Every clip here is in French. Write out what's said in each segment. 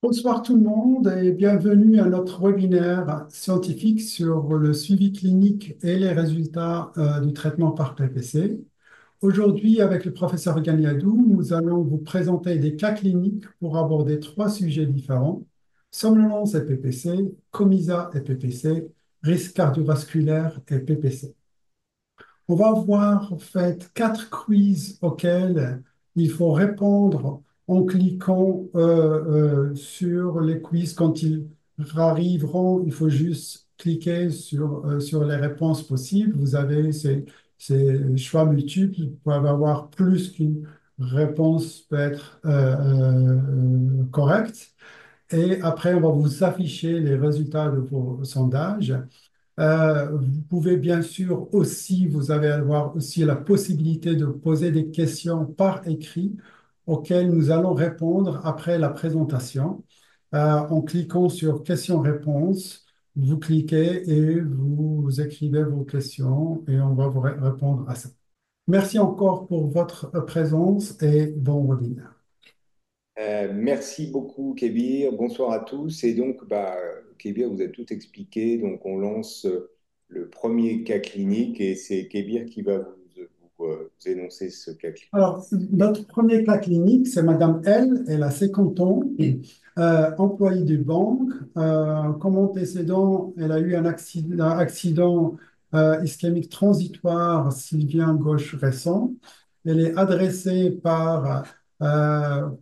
Bonsoir tout le monde et bienvenue à notre webinaire scientifique sur le suivi clinique et les résultats du traitement par PPC. Aujourd'hui, avec le professeur Ganiadou, nous allons vous présenter des cas cliniques pour aborder trois sujets différents: somnolence et PPC, COMISA et PPC, risque cardiovasculaire et PPC. On va voir en fait quatre quiz auxquels il faut répondre en cliquant sur les quiz. Quand ils arriveront, il faut juste cliquer sur les réponses possibles. Vous avez ces choix multiples. Vous pouvez avoir plus qu'une réponse peut être correcte. Et après, on va vous afficher les résultats de vos sondages. Vous pouvez bien sûr aussi, vous allez avoir aussi la possibilité de poser des questions par écrit auxquelles nous allons répondre après la présentation. En cliquant sur questions-réponses, vous cliquez et vous écrivez vos questions et on va vous répondre à ça. Merci encore pour votre présence et bon webinaire. Merci beaucoup, Kébir. Bonsoir à tous. Et donc, Kébir, vous a tout expliqué. Donc, on lance le premier cas clinique et c'est Kébir qui va vous énoncer ce cas clinique. Alors, notre premier cas clinique, c'est Madame L. Elle a 50 ans, employée de banque. Comme antécédent, elle a eu un accident ischémique transitoire sylvien gauche récent. Elle est adressée par son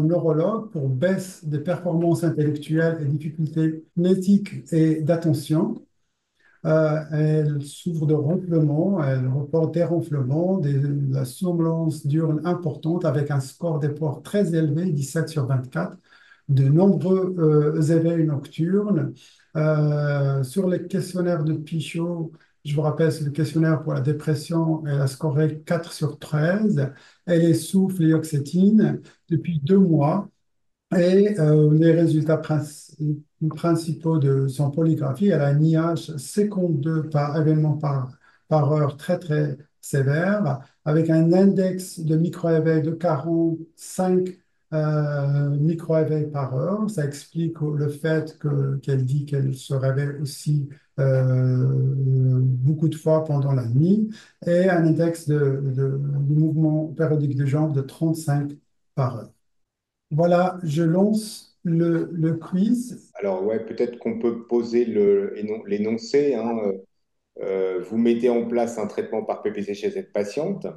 neurologue pour baisse des performances intellectuelles et difficultés monétiques et d'attention. Elle souffre de ronflements, elle reporte des ronflements, de la somnolence diurne importante avec un score d'effort très élevé, 17 sur 24, de nombreux éveils nocturnes. Sur les questionnaires de Pichot, je vous rappelle, c'est le questionnaire pour la dépression, elle a scoré 4 sur 13. Elle est sous fluoxétine depuis 2 mois. Et les résultats principaux de son polygraphie, elle a un IH 52 par événement par heure très très sévère, avec un index de microéveil de 45 microéveils par heure. Ça explique le fait qu'elle dit qu'elle se réveille aussi beaucoup de fois pendant la nuit, et un index de mouvement périodique de jambes de 35 par heure. Voilà, je lance le quiz. Alors, ouais, peut-être qu'on peut poser l'énoncé, hein. Vous mettez en place un traitement par PPC chez cette patiente.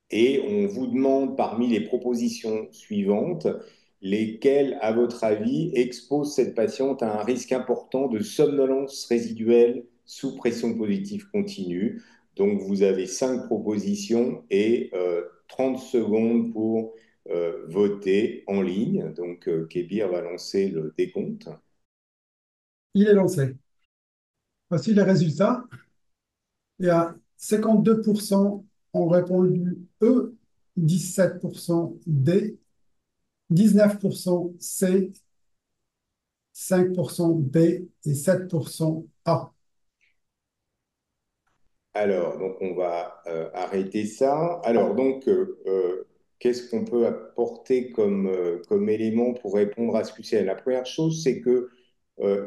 Et on vous demande parmi les propositions suivantes, lesquelles, à votre avis, exposent cette patiente à un risque important de somnolence résiduelle sous pression positive continue. Donc, vous avez 5 propositions et 30 secondes pour voter en ligne. Donc, Kébir va lancer le décompte. Il est lancé. Voici les résultats. Il y a 52% ont répondu E, 17% D, 19% C, 5% B et 7% A. Alors, donc on va arrêter ça. Alors, donc, qu'est-ce qu'on peut apporter comme élément pour répondre à ce QCL? La première chose, c'est que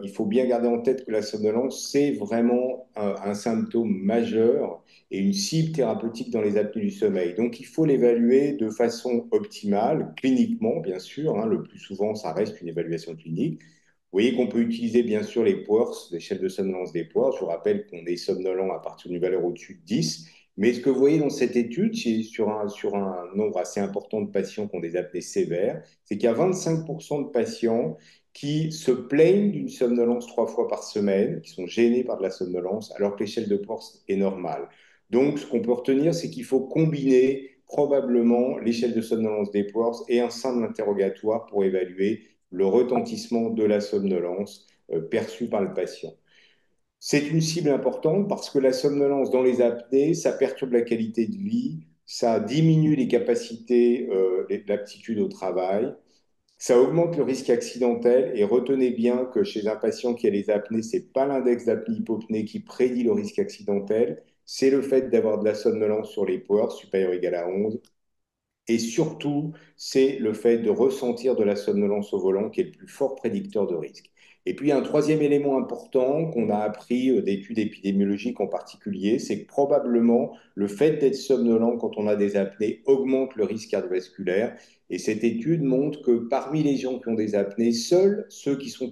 il faut bien garder en tête que la somnolence, c'est vraiment un symptôme majeur et une cible thérapeutique dans les apnées du sommeil. Donc, il faut l'évaluer de façon optimale, cliniquement, bien sûr, hein. Le plus souvent, ça reste une évaluation clinique. Vous voyez qu'on peut utiliser bien sûr les PWERS, l'échelle de somnolence des PWERS. Je vous rappelle qu'on est somnolent à partir d'une valeur au-dessus de 10. Mais ce que vous voyez dans cette étude, c'est sur un nombre assez important de patients qui ont des apnées sévères, c'est qu'il y a 25% de patients qui se plaignent d'une somnolence 3 fois par semaine, qui sont gênés par de la somnolence, alors que l'échelle de PWERS est normale. Donc, ce qu'on peut retenir, c'est qu'il faut combiner probablement l'échelle de somnolence des PWERS et un simple interrogatoire pour évaluer le retentissement de la somnolence perçue par le patient. C'est une cible importante parce que la somnolence dans les apnées, ça perturbe la qualité de vie, ça diminue les capacités, l'aptitude au travail, ça augmente le risque accidentel. Et retenez bien que chez un patient qui a les apnées, ce n'est pas l'index d'apnée-hypopnée qui prédit le risque accidentel, c'est le fait d'avoir de la somnolence sur les PWERS supérieure ou égale à 11 Et surtout, c'est le fait de ressentir de la somnolence au volant qui est le plus fort prédicteur de risque. Et puis, un troisième élément important qu'on a appris d'études épidémiologiques en particulier, c'est que probablement le fait d'être somnolent quand on a des apnées augmente le risque cardiovasculaire. Et cette étude montre que parmi les gens qui ont des apnées, seuls ceux qui sont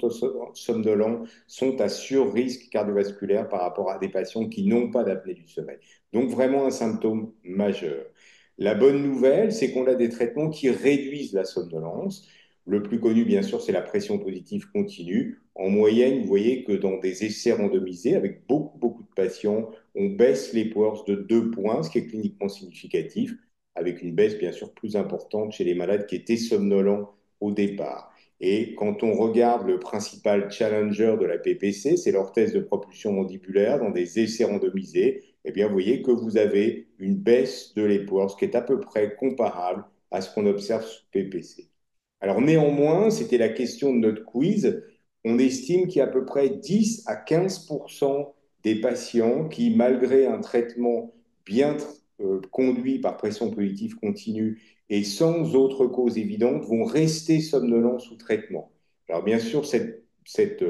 somnolents sont à sur-risque cardiovasculaire par rapport à des patients qui n'ont pas d'apnée du sommeil. Donc vraiment un symptôme majeur. La bonne nouvelle, c'est qu'on a des traitements qui réduisent la somnolence. Le plus connu, bien sûr, c'est la pression positive continue. En moyenne, vous voyez que dans des essais randomisés, avec beaucoup de patients, on baisse les Epworth de 2 points, ce qui est cliniquement significatif, avec une baisse, bien sûr, plus importante chez les malades qui étaient somnolents au départ. Et quand on regarde le principal challenger de la PPC, c'est l'orthèse de propulsion mandibulaire dans des essais randomisés, eh bien, vous voyez que vous avez une baisse de l'Epworth qui est à peu près comparable à ce qu'on observe sous PPC. Alors néanmoins, c'était la question de notre quiz, on estime qu'il y a à peu près 10 à 15 des patients qui, malgré un traitement bien conduit par pression positive continue et sans autre cause évidente, vont rester somnolents sous traitement. Alors bien sûr, cette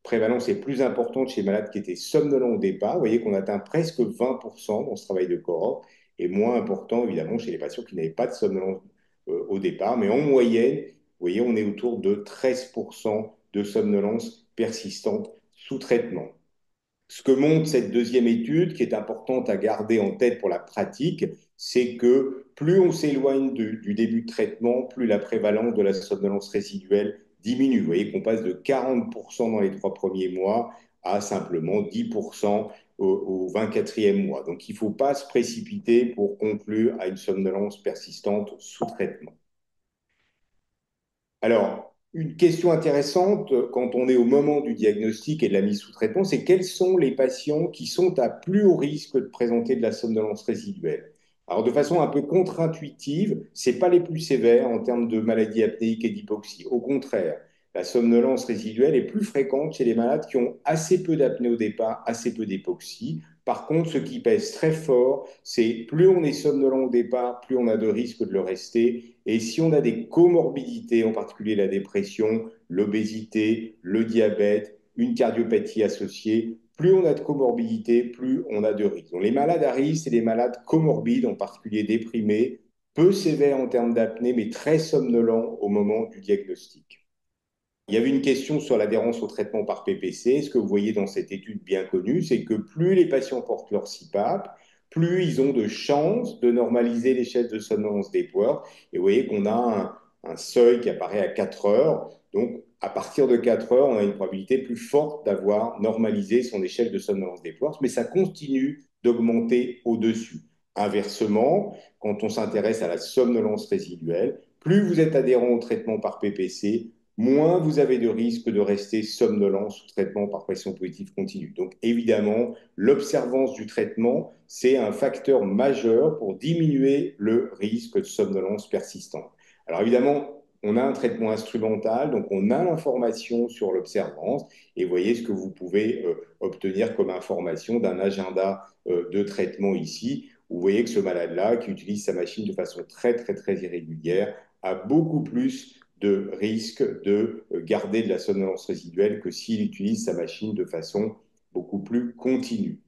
prévalence est plus importante chez les malades qui étaient somnolents au départ. Vous voyez qu'on atteint presque 20% dans ce travail de cohorte, et moins important évidemment chez les patients qui n'avaient pas de somnolence au départ. Mais en moyenne, vous voyez, on est autour de 13% de somnolence persistante sous traitement. Ce que montre cette deuxième étude, qui est importante à garder en tête pour la pratique, c'est que plus on s'éloigne du début de traitement, plus la prévalence de la somnolence résiduelle diminue. Vous voyez qu'on passe de 40% dans les 3 premiers mois à simplement 10% au 24e mois. Donc il ne faut pas se précipiter pour conclure à une somnolence persistante sous traitement. Alors, une question intéressante quand on est au moment du diagnostic et de la mise sous traitement, c'est quels sont les patients qui sont à plus haut risque de présenter de la somnolence résiduelle. Alors, de façon un peu contre-intuitive, ce pas les plus sévères en termes de maladie apnéique et d'hypoxie. Au contraire, la somnolence résiduelle est plus fréquente chez les malades qui ont assez peu d'apnée au départ, assez peu d'hypoxie. Par contre, ce qui pèse très fort, c'est plus on est somnolent au départ, plus on a de risques de le rester. Et si on a des comorbidités, en particulier la dépression, l'obésité, le diabète, une cardiopathie associée, plus on a de comorbidités, plus on a de risques. Donc, les malades à risque, c'est les malades comorbides, en particulier déprimés, peu sévères en termes d'apnée, mais très somnolents au moment du diagnostic. Il y avait une question sur l'adhérence au traitement par PPC. Ce que vous voyez dans cette étude bien connue, c'est que plus les patients portent leur CPAP, plus ils ont de chances de normaliser l'échelle de somnolence d'Epworth. Et vous voyez qu'on a un seuil qui apparaît à 4 heures. Donc, à partir de 4 heures, on a une probabilité plus forte d'avoir normalisé son échelle de somnolence d'Epworth, mais ça continue d'augmenter au-dessus. Inversement, quand on s'intéresse à la somnolence résiduelle, plus vous êtes adhérent au traitement par PPC, moins vous avez de risque de rester somnolent sous traitement par pression positive continue. Donc évidemment, l'observance du traitement, c'est un facteur majeur pour diminuer le risque de somnolence persistante. Alors évidemment, on a un traitement instrumental, donc on a l'information sur l'observance, et voyez ce que vous pouvez obtenir comme information d'un agenda de traitement ici. Vous voyez que ce malade-là, qui utilise sa machine de façon très irrégulière, a beaucoup plus de risque de garder de la somnolence résiduelle que s'il utilise sa machine de façon beaucoup plus continue.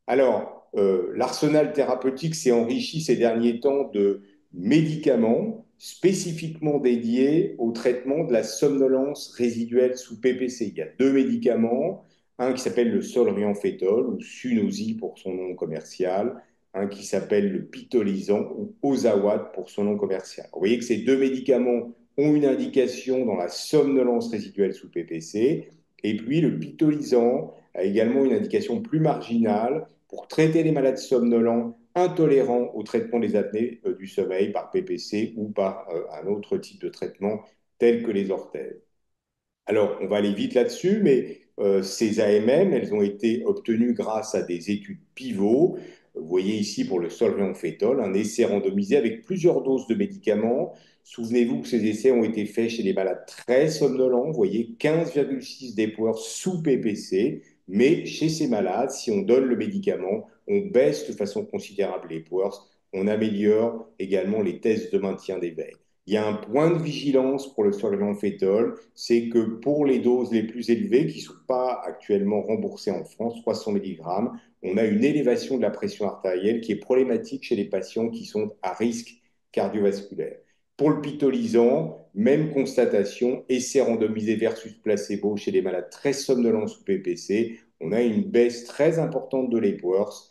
Alors, l'arsenal thérapeutique s'est enrichi ces derniers temps de médicaments spécifiquement dédiés au traitement de la somnolence résiduelle sous PPC. Il y a 2 médicaments, un qui s'appelle le solriamfetol ou Sunosi pour son nom commercial, un qui s'appelle le pitolisant ou Ozawat pour son nom commercial. Vous voyez que ces 2 médicaments ont une indication dans la somnolence résiduelle sous PPC, et puis le pitolisant a également une indication plus marginale pour traiter les malades somnolents intolérants au traitement des apnées du sommeil par PPC ou par un autre type de traitement tel que les orthèses. Alors, on va aller vite là-dessus, mais ces AMM, elles ont été obtenues grâce à des études pivots. Vous voyez ici pour le solriamfetol, un essai randomisé avec plusieurs doses de médicaments. Souvenez-vous que ces essais ont été faits chez des malades très somnolents. Vous voyez 15,6 d'Epworth sous PPC. Mais chez ces malades, si on donne le médicament, on baisse de façon considérable l'Epworth on améliore également les tests de maintien d'éveil. Il y a un point de vigilance pour le solriamfetol, c'est que pour les doses les plus élevées, qui ne sont pas actuellement remboursées en France, 300 mg, on a une élévation de la pression artérielle qui est problématique chez les patients qui sont à risque cardiovasculaire. Pour le pitolisant, même constatation, essai randomisé versus placebo chez les malades très somnolents sous PPC, on a une baisse très importante de l'Epworth,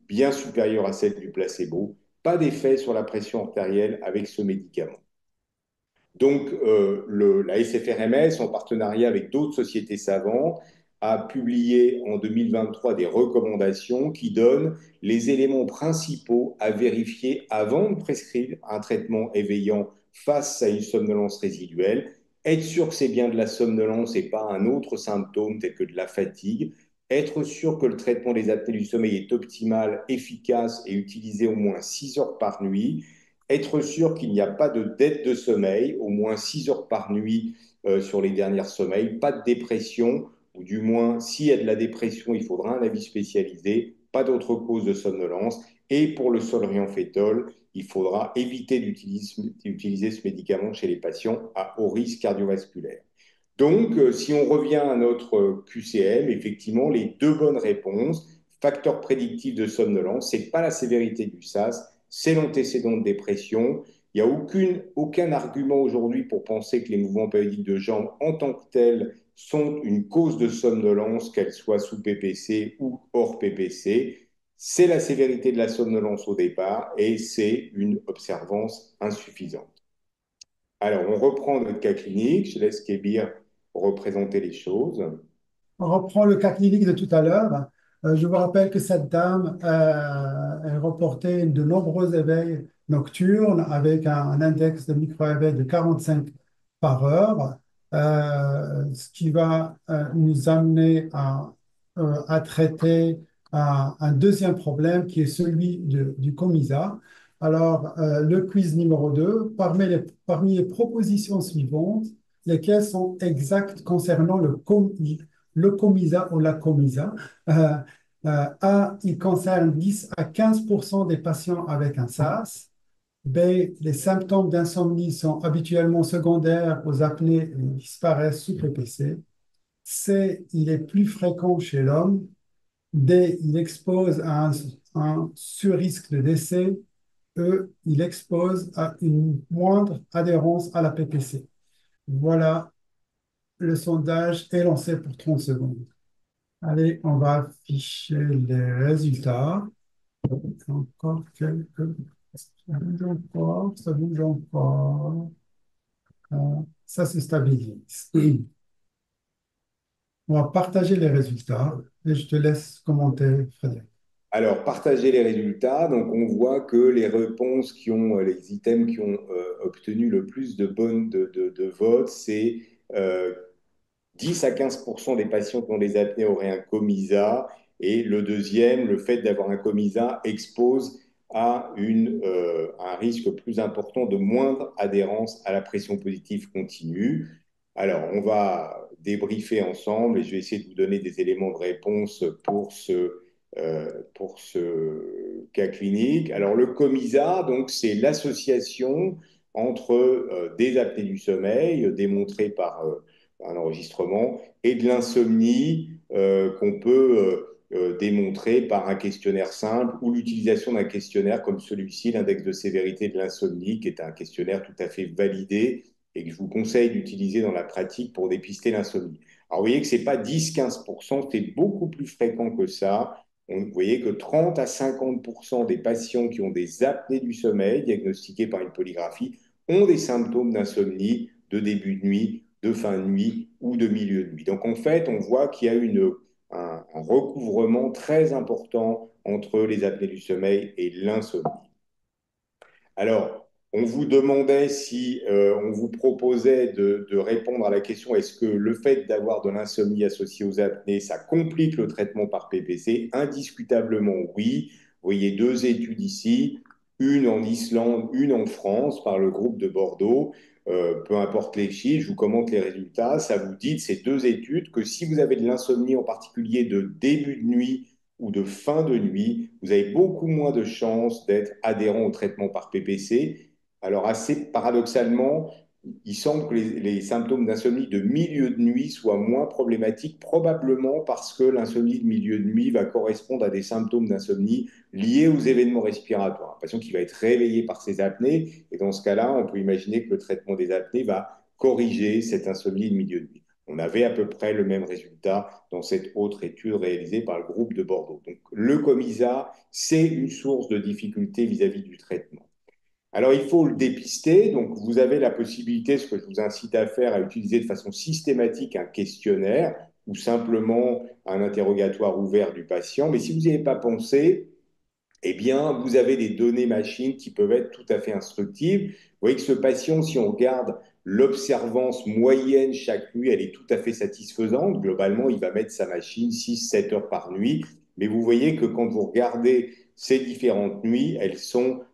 bien supérieure à celle du placebo, pas d'effet sur la pression artérielle avec ce médicament. Donc, la SFRMS, en partenariat avec d'autres sociétés savantes, a publié en 2023 des recommandations qui donnent les éléments principaux à vérifier avant de prescrire un traitement éveillant face à une somnolence résiduelle. Être sûr que c'est bien de la somnolence et pas un autre symptôme tel que de la fatigue. Être sûr que le traitement des apnées du sommeil est optimal, efficace et utilisé au moins 6 heures par nuit. Être sûr qu'il n'y a pas de dette de sommeil, au moins 6 heures par nuit sur les dernières sommeils, pas de dépression, ou du moins, s'il y a de la dépression, il faudra un avis spécialisé, pas d'autre cause de somnolence. Et pour le solriamfetol, il faudra éviter d'utiliser ce médicament chez les patients à haut risque cardiovasculaire. Donc, si on revient à notre QCM, effectivement, les deux bonnes réponses, facteur prédictif de somnolence, ce n'est pas la sévérité du SAS, c'est l'antécédent de dépression. Il n'y a aucun argument aujourd'hui pour penser que les mouvements périodiques de jambes en tant que tels sont une cause de somnolence, qu'elle soit sous PPC ou hors PPC. C'est la sévérité de la somnolence au départ et c'est une observance insuffisante. Alors, on reprend notre cas clinique. Je laisse Kébir représenter les choses. On reprend le cas clinique de tout à l'heure. Je vous rappelle que cette dame elle reportait de nombreux éveils nocturnes avec un index de micro-éveil de 45 par heure, ce qui va nous amener à traiter un deuxième problème qui est celui du COMISA. Alors, le quiz numéro 2, parmi les propositions suivantes, lesquelles sont exactes concernant le COMISA ou la COMISA. A, il concerne 10 à 15% des patients avec un SARS. B, les symptômes d'insomnie sont habituellement secondaires aux apnées et disparaissent sous PPC. C, il est plus fréquent chez l'homme. D, il expose à un surrisque de décès. E, il expose à une moindre adhérence à la PPC. Voilà, le sondage est lancé pour 30 secondes. Allez, on va afficher les résultats. Encore quelques... Ça bouge encore, ça bouge encore. Ça se stabilise. On va partager les résultats et je te laisse commenter, Frédéric. Alors, partager les résultats. Donc, on voit que les réponses les items qui ont obtenu le plus de votes, c'est euh, 10 à 15% des patients qui ont des apnées auraient un COMISA. Et le deuxième, le fait d'avoir un COMISA expose à un risque plus important de moindre adhérence à la pression positive continue. Alors, on va débriefer ensemble et je vais essayer de vous donner des éléments de réponse pour ce cas clinique. Alors, le COMISA, donc, c'est l'association entre des apnées du sommeil démontrées par un enregistrement et de l'insomnie qu'on peut démontrer par un questionnaire simple ou l'utilisation d'un questionnaire comme celui-ci, l'index de sévérité de l'insomnie, qui est un questionnaire tout à fait validé et que je vous conseille d'utiliser dans la pratique pour dépister l'insomnie. Alors, vous voyez que ce n'est pas 10-15%, c'est beaucoup plus fréquent que ça. Vous voyez que 30 à 50% des patients qui ont des apnées du sommeil diagnostiquées par une polygraphie ont des symptômes d'insomnie de début de nuit, de fin de nuit ou de milieu de nuit. Donc en fait, on voit qu'il y a un recouvrement très important entre les apnées du sommeil et l'insomnie. Alors, on vous demandait si on vous proposait de répondre à la question est-ce que le fait d'avoir de l'insomnie associée aux apnées, ça complique le traitement par PPC? Indiscutablement oui. Vous voyez deux études ici, une en Islande, une en France par le groupe de Bordeaux. Peu importe les chiffres, je vous commente les résultats. Ça vous dit de ces deux études que si vous avez de l'insomnie en particulier de début de nuit ou de fin de nuit, vous avez beaucoup moins de chances d'être adhérent au traitement par PPC. Alors, assez paradoxalement, il semble que les symptômes d'insomnie de milieu de nuit soient moins problématiques, probablement parce que l'insomnie de milieu de nuit va correspondre à des symptômes d'insomnie liés aux événements respiratoires. Un patient qui va être réveillé par ses apnées, et dans ce cas-là, on peut imaginer que le traitement des apnées va corriger cette insomnie de milieu de nuit. On avait à peu près le même résultat dans cette autre étude réalisée par le groupe de Bordeaux. Donc, le COMISA, c'est une source de difficulté vis-à-vis du traitement. Alors, il faut le dépister. Donc, vous avez la possibilité, ce que je vous incite à faire, à utiliser de façon systématique un questionnaire ou simplement un interrogatoire ouvert du patient. Mais si vous n'y avez pas pensé, eh bien, vous avez des données machines qui peuvent être tout à fait instructives. Vous voyez que ce patient, si on regarde l'observance moyenne chaque nuit, elle est tout à fait satisfaisante. Globalement, il va mettre sa machine 6-7 heures par nuit. Mais vous voyez que quand vous regardez ces différentes nuits,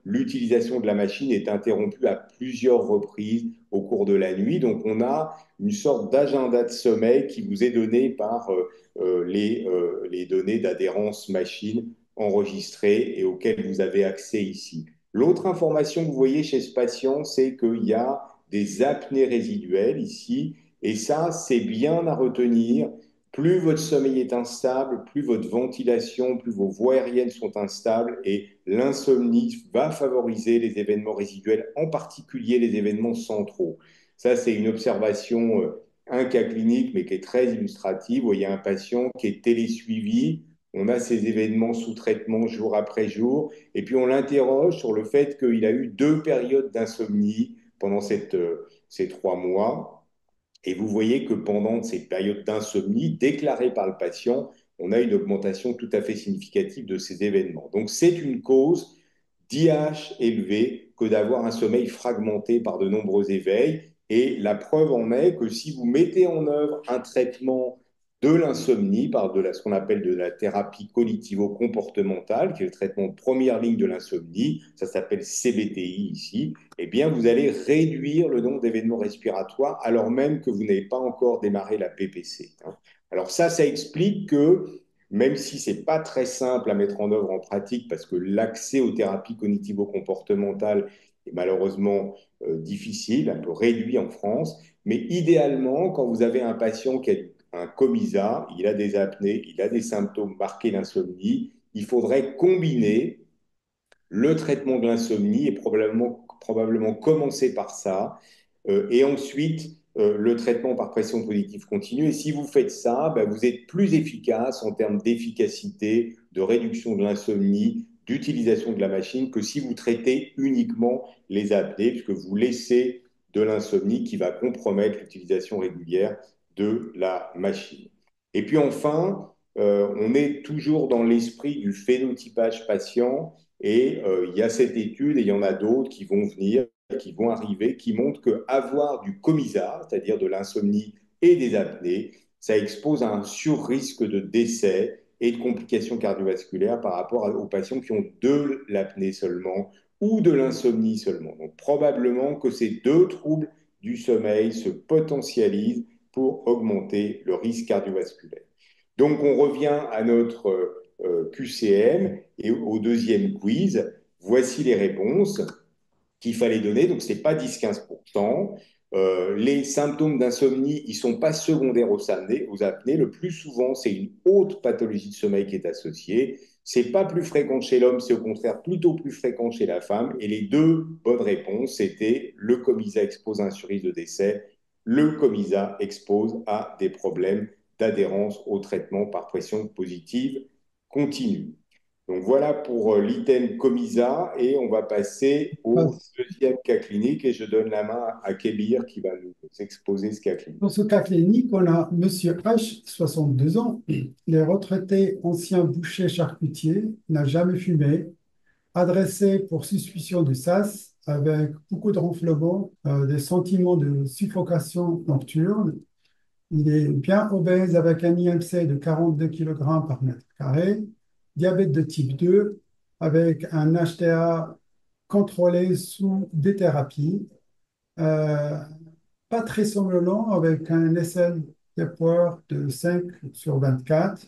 l'utilisation de la machine est interrompue à plusieurs reprises au cours de la nuit. Donc, on a une sorte d'agenda de sommeil qui vous est donné par les données d'adhérence machine enregistrées et auxquelles vous avez accès ici. L'autre information que vous voyez chez ce patient, c'est qu'il y a des apnées résiduelles ici, et ça, c'est bien à retenir. Plus votre sommeil est instable, plus votre ventilation, plus vos voies aériennes sont instables, et l'insomnie va favoriser les événements résiduels, en particulier les événements centraux. Ça, c'est une observation, un cas clinique, mais qui est très illustrative. Vous voyez un patient qui est télésuivi, on a ces événements sous traitement jour après jour, et puis on l'interroge sur le fait qu'il a eu 2 périodes d'insomnie pendant ces 3 mois. Et vous voyez que pendant ces périodes d'insomnie déclarées par le patient, on a une augmentation tout à fait significative de ces événements. Donc c'est une cause d'IH élevé que d'avoir un sommeil fragmenté par de nombreux éveils. Et la preuve en est que si vous mettez en œuvre un traitement de l'insomnie par ce qu'on appelle de la thérapie cognitivo-comportementale, qui est le traitement de première ligne de l'insomnie, ça s'appelle CBTI ici, eh bien, vous allez réduire le nombre d'événements respiratoires alors même que vous n'avez pas encore démarré la PPC. Alors ça explique que même si ce n'est pas très simple à mettre en œuvre en pratique parce que l'accès aux thérapies cognitivo-comportementales est malheureusement difficile, un peu réduit en France, mais idéalement, quand vous avez un patient qui a un COMISA, il a des apnées, il a des symptômes marqués d'insomnie, il faudrait combiner le traitement de l'insomnie et probablement commencer par ça, et ensuite le traitement par pression positive continue. Et si vous faites ça, ben, vous êtes plus efficace en termes d'efficacité, de réduction de l'insomnie, d'utilisation de la machine que si vous traitez uniquement les apnées, puisque vous laissez de l'insomnie qui va compromettre l'utilisation régulière de la machine. Et puis enfin, on est toujours dans l'esprit du phénotypage patient. Et il y a cette étude et il y en a d'autres qui vont venir, qui vont arriver, qui montrent qu'avoir du COMISA, c'est-à-dire de l'insomnie et des apnées, ça expose à un sur-risque de décès et de complications cardiovasculaires par rapport aux patients qui ont de l'apnée seulement ou de l'insomnie seulement. Donc probablement que ces deux troubles du sommeil se potentialisent pour augmenter le risque cardiovasculaire. Donc, on revient à notre QCM et au deuxième quiz. Voici les réponses qu'il fallait donner. Donc, ce n'est pas 10-15%. Les symptômes d'insomnie, ils ne sont pas secondaires aux apnées. Le plus souvent, c'est une haute pathologie de sommeil qui est associée. Ce n'est pas plus fréquent chez l'homme, c'est au contraire plutôt plus fréquent chez la femme. Et les deux bonnes réponses, c'était le COMISA expose à un surrisque de décès, le COMISA expose à des problèmes d'adhérence au traitement par pression positive continue. Donc voilà pour l'item COMISA et on va passer au deuxième cas clinique et je donne la main à Kébir qui va nous exposer ce cas clinique. Dans ce cas clinique, on a Monsieur H, 62 ans. Il est retraité ancien boucher charcutier, n'a jamais fumé, adressé pour suspicion de SAS avec beaucoup de ronflements, des sentiments de suffocation nocturne. Il est bien obèse avec un IMC de 42 kg par mètre carré, diabète de type 2 avec un HTA contrôlé sous des thérapies, euh, pas très somnolent avec un SL Epworth de 5/24,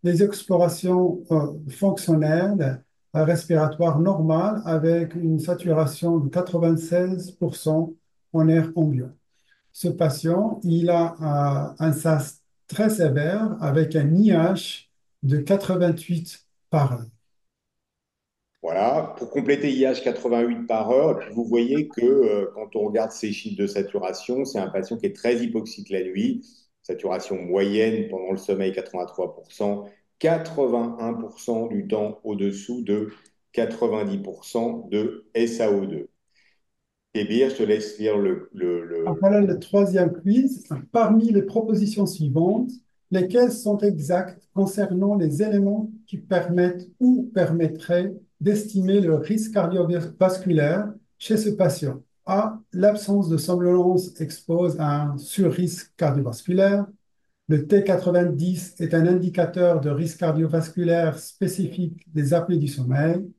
les explorations fonctionnelles respiratoires normales avec une saturation de 96% en air ambiant. Ce patient, il a un SAS très sévère avec un IH de 88 par heure. Voilà, pour compléter IH 88 par heure, et puis vous voyez que quand on regarde ces chiffres de saturation, c'est un patient qui est très hypoxique la nuit, saturation moyenne pendant le sommeil 83%, 81% du temps au-dessous de 90% de SAO2. Et bien, je te laisse lire Voilà le troisième quiz. Parmi les propositions suivantes, lesquelles sont exactes concernant les éléments qui permettent ou permettraient d'estimer le risque cardiovasculaire chez ce patient? A. L'absence de somnolence expose à un surrisque cardiovasculaire. Le T90 est un indicateur de risque cardiovasculaire spécifique des apnées du sommeil.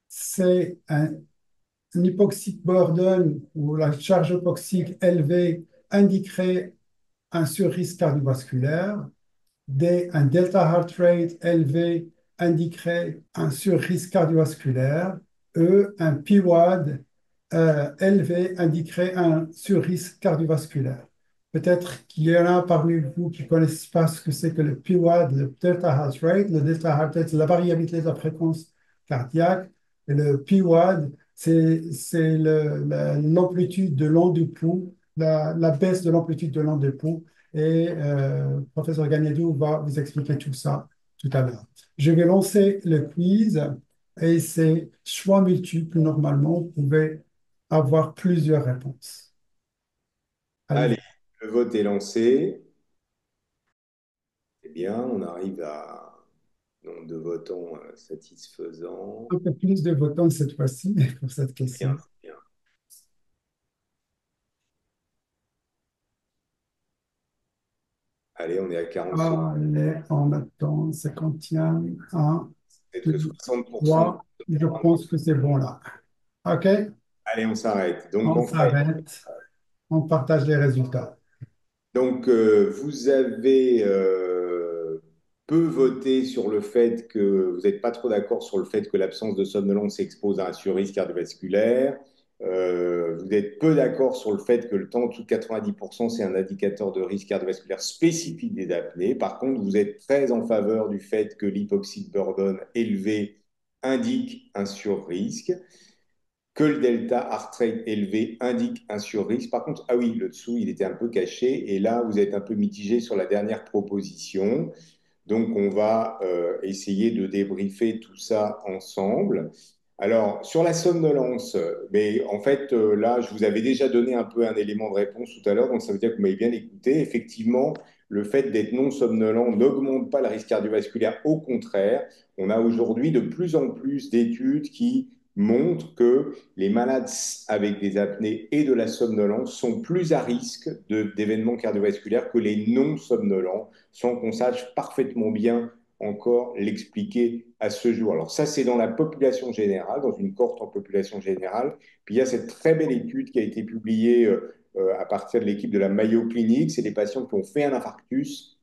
C'est un hypoxic burden ou la charge hypoxique élevée indiquerait un surrisque cardiovasculaire. D, un delta heart rate élevé indiquerait un surrisque cardiovasculaire. E, un PWAD élevé indiquerait un surrisque cardiovasculaire. Peut-être qu'il y en a parmi vous qui ne connaissent pas ce que c'est que le PWAD, le delta heart rate. Le delta heart rate, c'est la variabilité de la fréquence cardiaque. Et le PWAD, c'est l'amplitude de long du pouls, la baisse de l'amplitude de long du pouls. Et professeur Gagnadou va vous expliquer tout ça tout à l'heure. Je vais lancer le quiz et c'est choix multiples. Normalement, vous pouvez avoir plusieurs réponses. Allez, Allez, le vote est lancé. Eh bien, on arrive à un nombre de votants satisfaisant. un peu plus de votants cette fois-ci pour cette Bien, question. bien. Allez, on est à 40. Allez, on attend, ça contient un, Peut-être que deux, 60% trois. Je pense que c'est bon là. OK, Allez, on s'arrête. Donc, on en fait, s'arrête. On partage les résultats. vous avez peu voté sur le fait que vous n'êtes pas trop d'accord sur le fait que l'absence de somnolence expose à un surrisque cardiovasculaire. Vous êtes peu d'accord sur le fait que le temps en dessous de 90%, c'est un indicateur de risque cardiovasculaire spécifique des apnées. Par contre, vous êtes très en faveur du fait que l'hypoxique burden élevé indique un surrisque, que le delta heart rate élevé indique un surrisque. Par contre, ah oui, le dessous, il était un peu caché. Et là, vous êtes un peu mitigé sur la dernière proposition. Donc, on va essayer de débriefer tout ça ensemble. Alors, sur la somnolence, mais en fait, là, je vous avais déjà donné un peu un élément de réponse tout à l'heure, donc ça veut dire que vous m'avez bien écouté. Effectivement, le fait d'être non somnolent n'augmente pas le risque cardiovasculaire. Au contraire, on a aujourd'hui de plus en plus d'études qui montrent que les malades avec des apnées et de la somnolence sont plus à risque d'événements cardiovasculaires que les non somnolents, sans qu'on sache parfaitement bien encore l'expliquer à ce jour. Alors ça, c'est dans la population générale, dans une cohorte en population générale. Puis il y a cette très belle étude qui a été publiée à partir de l'équipe de la Mayo Clinic. C'est des patients qui ont fait un infarctus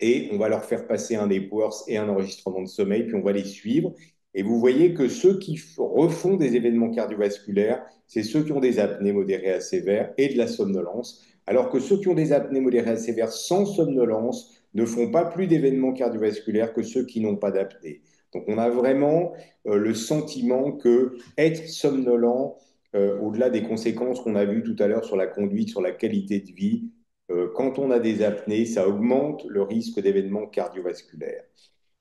et on va leur faire passer un Epworth et un enregistrement de sommeil, puis on va les suivre. Et vous voyez que ceux qui refont des événements cardiovasculaires, c'est ceux qui ont des apnées modérées à sévères et de la somnolence, alors que ceux qui ont des apnées modérées à sévères sans somnolence ne font pas plus d'événements cardiovasculaires que ceux qui n'ont pas d'apnée. Donc on a vraiment le sentiment que être somnolent, au-delà des conséquences qu'on a vues tout à l'heure sur la conduite, sur la qualité de vie, quand on a des apnées, ça augmente le risque d'événements cardiovasculaires.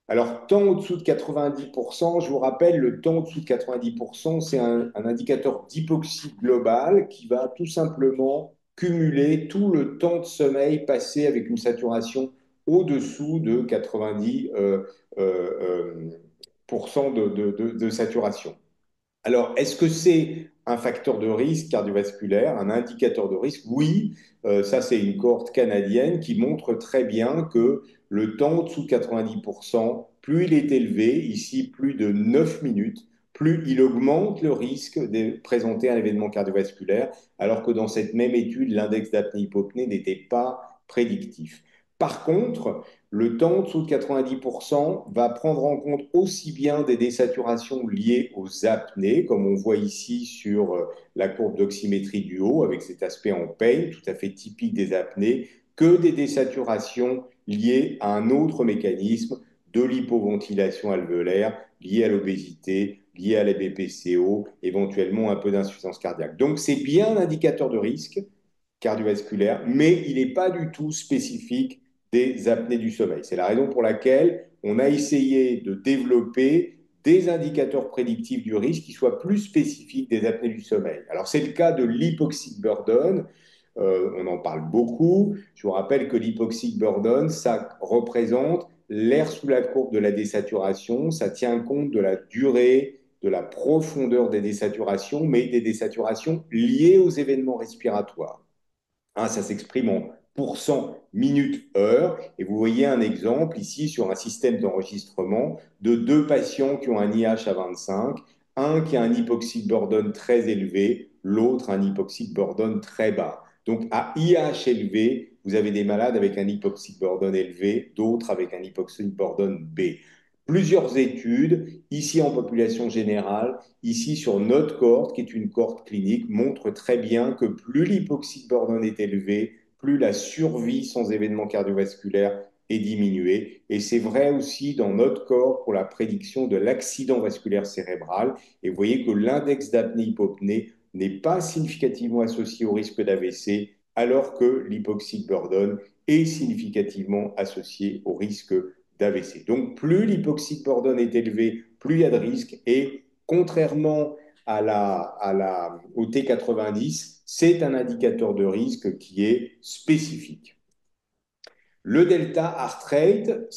Alors, temps au-dessous de 90%, je vous rappelle, le temps au-dessous de 90%, c'est un indicateur d'hypoxie globale qui va tout simplement cumuler tout le temps de sommeil passé avec une saturation au-dessous de 90 de saturation. Alors, est-ce que c'est un facteur de risque cardiovasculaire, un indicateur de risque? Oui, ça c'est une cohorte canadienne qui montre très bien que le temps au-dessous de 90%, plus il est élevé, ici plus de 9 minutes, plus il augmente le risque de présenter un événement cardiovasculaire, alors que dans cette même étude, l'index d'apnée-hypopnée n'était pas prédictif. Par contre, le temps en dessous de 90% va prendre en compte aussi bien des désaturations liées aux apnées, comme on voit ici sur la courbe d'oxymétrie du haut, avec cet aspect en peigne, tout à fait typique des apnées, que des désaturations liées à un autre mécanisme de l'hypoventilation alvéolaire, liée à l'obésité, liée à la BPCO, éventuellement un peu d'insuffisance cardiaque. Donc c'est bien un indicateur de risque cardiovasculaire, mais il n'est pas du tout spécifique des apnées du sommeil. C'est la raison pour laquelle on a essayé de développer des indicateurs prédictifs du risque qui soient plus spécifiques des apnées du sommeil. Alors c'est le cas de l'hypoxic burden. On en parle beaucoup. Je vous rappelle que l'hypoxic burden, ça représente l'air sous la courbe de la désaturation. Ça tient compte de la durée, de la profondeur des désaturations, mais des désaturations liées aux événements respiratoires. Hein, ça s'exprime en pourcent minutes heure. Et vous voyez un exemple ici sur un système d'enregistrement de deux patients qui ont un IH à 25, un qui a un hypoxic burden très élevé, l'autre un hypoxic burden très bas. Donc à IH élevé, vous avez des malades avec un hypoxic burden élevé, d'autres avec un hypoxic burden B. Plusieurs études, ici en population générale, ici sur notre cohorte, qui est une cohorte clinique, montre très bien que plus l'hypoxie burden est élevée, plus la survie sans événement cardiovasculaire est diminuée. Et c'est vrai aussi dans notre corps pour la prédiction de l'accident vasculaire cérébral. Et vous voyez que l'index d'apnée-hypopnée n'est pas significativement associé au risque d'AVC, alors que l'hypoxic burden est significativement associé au risque d'AVC. Donc, plus l'hypoxic burden est élevé, plus il y a de risque. Et contrairement au T90, c'est un indicateur de risque qui est spécifique. Le delta heart rate,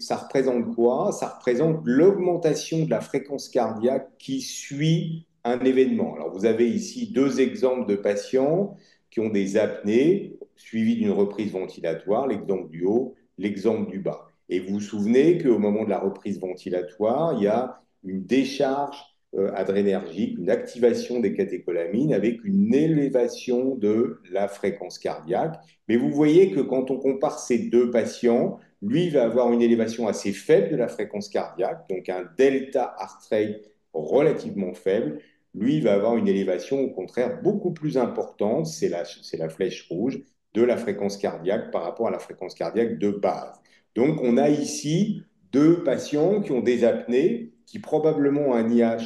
ça représente quoi? Ça représente l'augmentation de la fréquence cardiaque qui suit un événement. Alors, vous avez ici deux exemples de patients qui ont des apnées suivies d'une reprise ventilatoire, l'exemple du haut, l'exemple du bas. Et vous vous souvenez qu'au moment de la reprise ventilatoire, il y a une décharge adrénergique, une activation des catécholamines avec une élévation de la fréquence cardiaque. Mais vous voyez que quand on compare ces deux patients, lui va avoir une élévation assez faible de la fréquence cardiaque, donc un delta heart rate relativement faible. Lui va avoir une élévation au contraire beaucoup plus importante, c'est la flèche rouge, de la fréquence cardiaque par rapport à la fréquence cardiaque de base. Donc on a ici deux patients qui ont des apnées, qui probablement ont un IH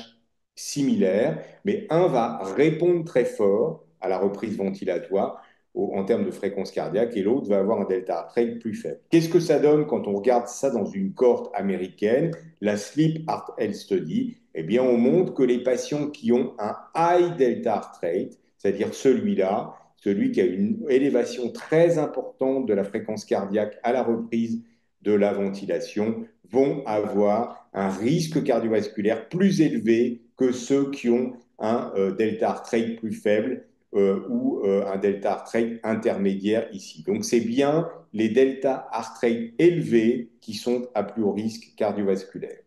similaire, mais un va répondre très fort à la reprise ventilatoire en termes de fréquence cardiaque et l'autre va avoir un delta heart rate plus faible. Qu'est-ce que ça donne quand on regarde ça dans une cohorte américaine, la Sleep Heart Health Study? Eh bien, on montre que les patients qui ont un high delta heart rate, c'est-à-dire celui-là, celui qui a une élévation très importante de la fréquence cardiaque à la reprise de la ventilation, vont avoir un risque cardiovasculaire plus élevé que ceux qui ont un delta heart rate plus faible ou un delta heart rate intermédiaire ici. Donc c'est bien les delta heart rate élevés qui sont à plus haut risque cardiovasculaire.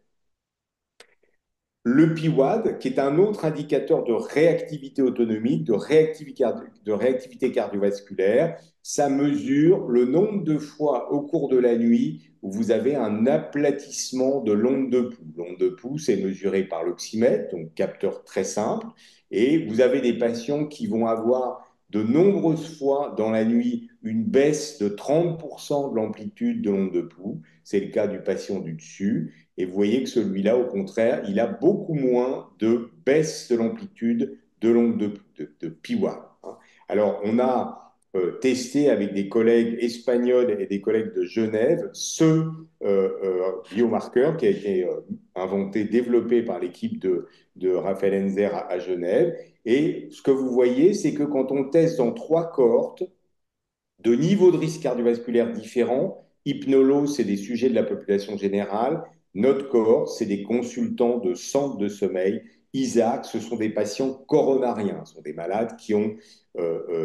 Le PIWAD, qui est un autre indicateur de réactivité autonomique, de réactivité cardiovasculaire, ça mesure le nombre de fois au cours de la nuit où vous avez un aplatissement de l'onde de pouls. L'onde de pouls, c'est mesuré par l'oxymètre, donc capteur très simple, et vous avez des patients qui vont avoir de nombreuses fois dans la nuit une baisse de 30% de l'amplitude de l'onde de pouls. C'est le cas du patient du dessus. Et vous voyez que celui-là, au contraire, il a beaucoup moins de baisse de l'amplitude de l'onde de PIWAD. Alors, on a testé avec des collègues espagnols et des collègues de Genève biomarqueur qui a été inventé, développé par l'équipe de Raphaël Enzer à Genève. Et ce que vous voyez, c'est que quand on teste dans trois cohortes, de niveaux de risque cardiovasculaire différents. Hypnolo, c'est des sujets de la population générale. Notre cohorte, c'est des consultants de centres de sommeil. Isaac, ce sont des patients coronariens, ce sont des malades qui ont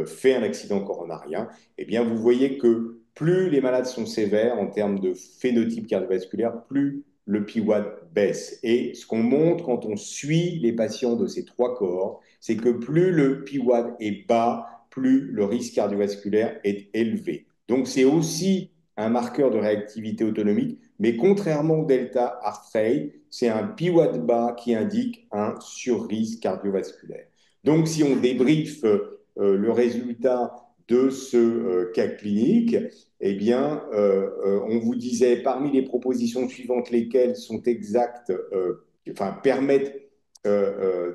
fait un accident coronarien. Eh bien, vous voyez que plus les malades sont sévères en termes de phénotype cardiovasculaire, plus le PIWAD baisse. Et ce qu'on montre quand on suit les patients de ces trois cohortes, c'est que plus le PIWAD est bas, plus le risque cardiovasculaire est élevé. Donc, c'est aussi un marqueur de réactivité autonomique, mais contrairement au delta heart rate, c'est un PWAD bas qui indique un surrisque cardiovasculaire. Donc, si on débriefe le résultat de ce cas clinique, eh bien, on vous disait parmi les propositions suivantes lesquelles sont exactes, enfin permettent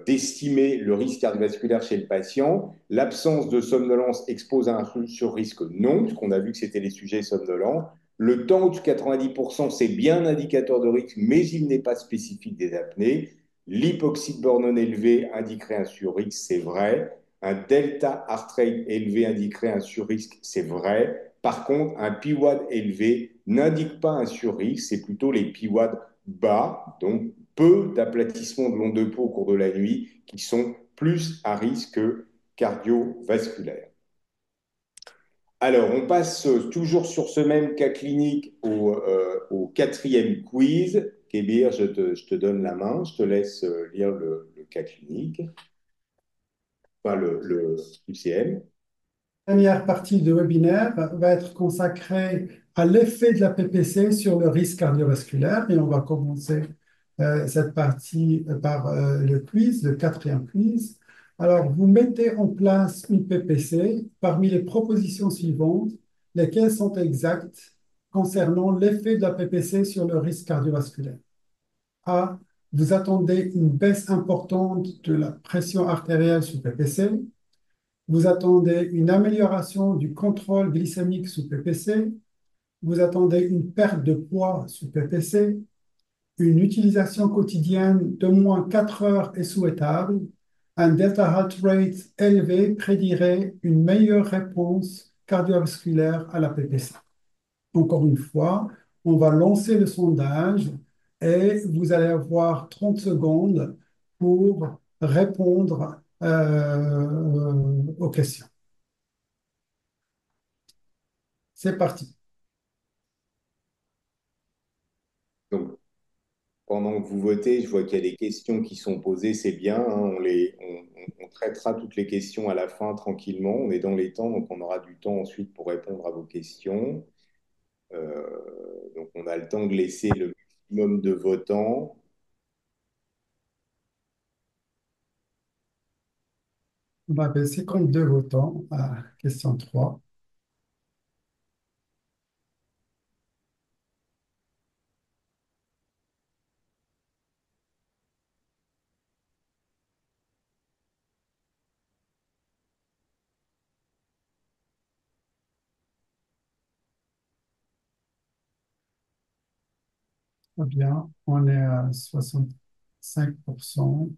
d'estimer le risque cardiovasculaire chez le patient. L'absence de somnolence expose à un sur-risque non, puisqu'on a vu que c'était les sujets somnolents. Le temps au-dessus de 90%, c'est bien un indicateur de risque, mais il n'est pas spécifique des apnées. L'hypoxie de Bornone élevé indiquerait un sur-risque, c'est vrai. Un delta heart rate élevé indiquerait un sur-risque, c'est vrai. Par contre, un PWAD élevé n'indique pas un sur-risque, c'est plutôt les PWAD bas, donc peu d'aplatissement de l'onde de peau au cours de la nuit, qui sont plus à risque cardiovasculaire. Alors, on passe toujours sur ce même cas clinique au quatrième quiz. Kébir, je te donne la main, je te laisse lire le cas clinique, enfin le QCM. La première partie du webinaire va être consacrée à l'effet de la PPC sur le risque cardiovasculaire et on va commencer cette partie par le quiz, le quatrième quiz. Alors, vous mettez en place une PPC parmi les propositions suivantes, lesquelles sont exactes concernant l'effet de la PPC sur le risque cardiovasculaire. A. Vous attendez une baisse importante de la pression artérielle sous PPC. Vous attendez une amélioration du contrôle glycémique sous PPC. Vous attendez une perte de poids sous PPC. Une utilisation quotidienne de moins 4 heures est souhaitable. Un delta heart rate élevé prédirait une meilleure réponse cardiovasculaire à la PPC. Encore une fois, on va lancer le sondage et vous allez avoir 30 secondes pour répondre aux questions. C'est parti. Donc, pendant que vous votez, je vois qu'il y a des questions qui sont posées, c'est bien, hein, on traitera toutes les questions à la fin tranquillement. On est dans les temps, donc on aura du temps ensuite pour répondre à vos questions. Donc, on a le temps de laisser le maximum de votants. On va baisser compte de votants à question 3. Très bien, on est à 65%.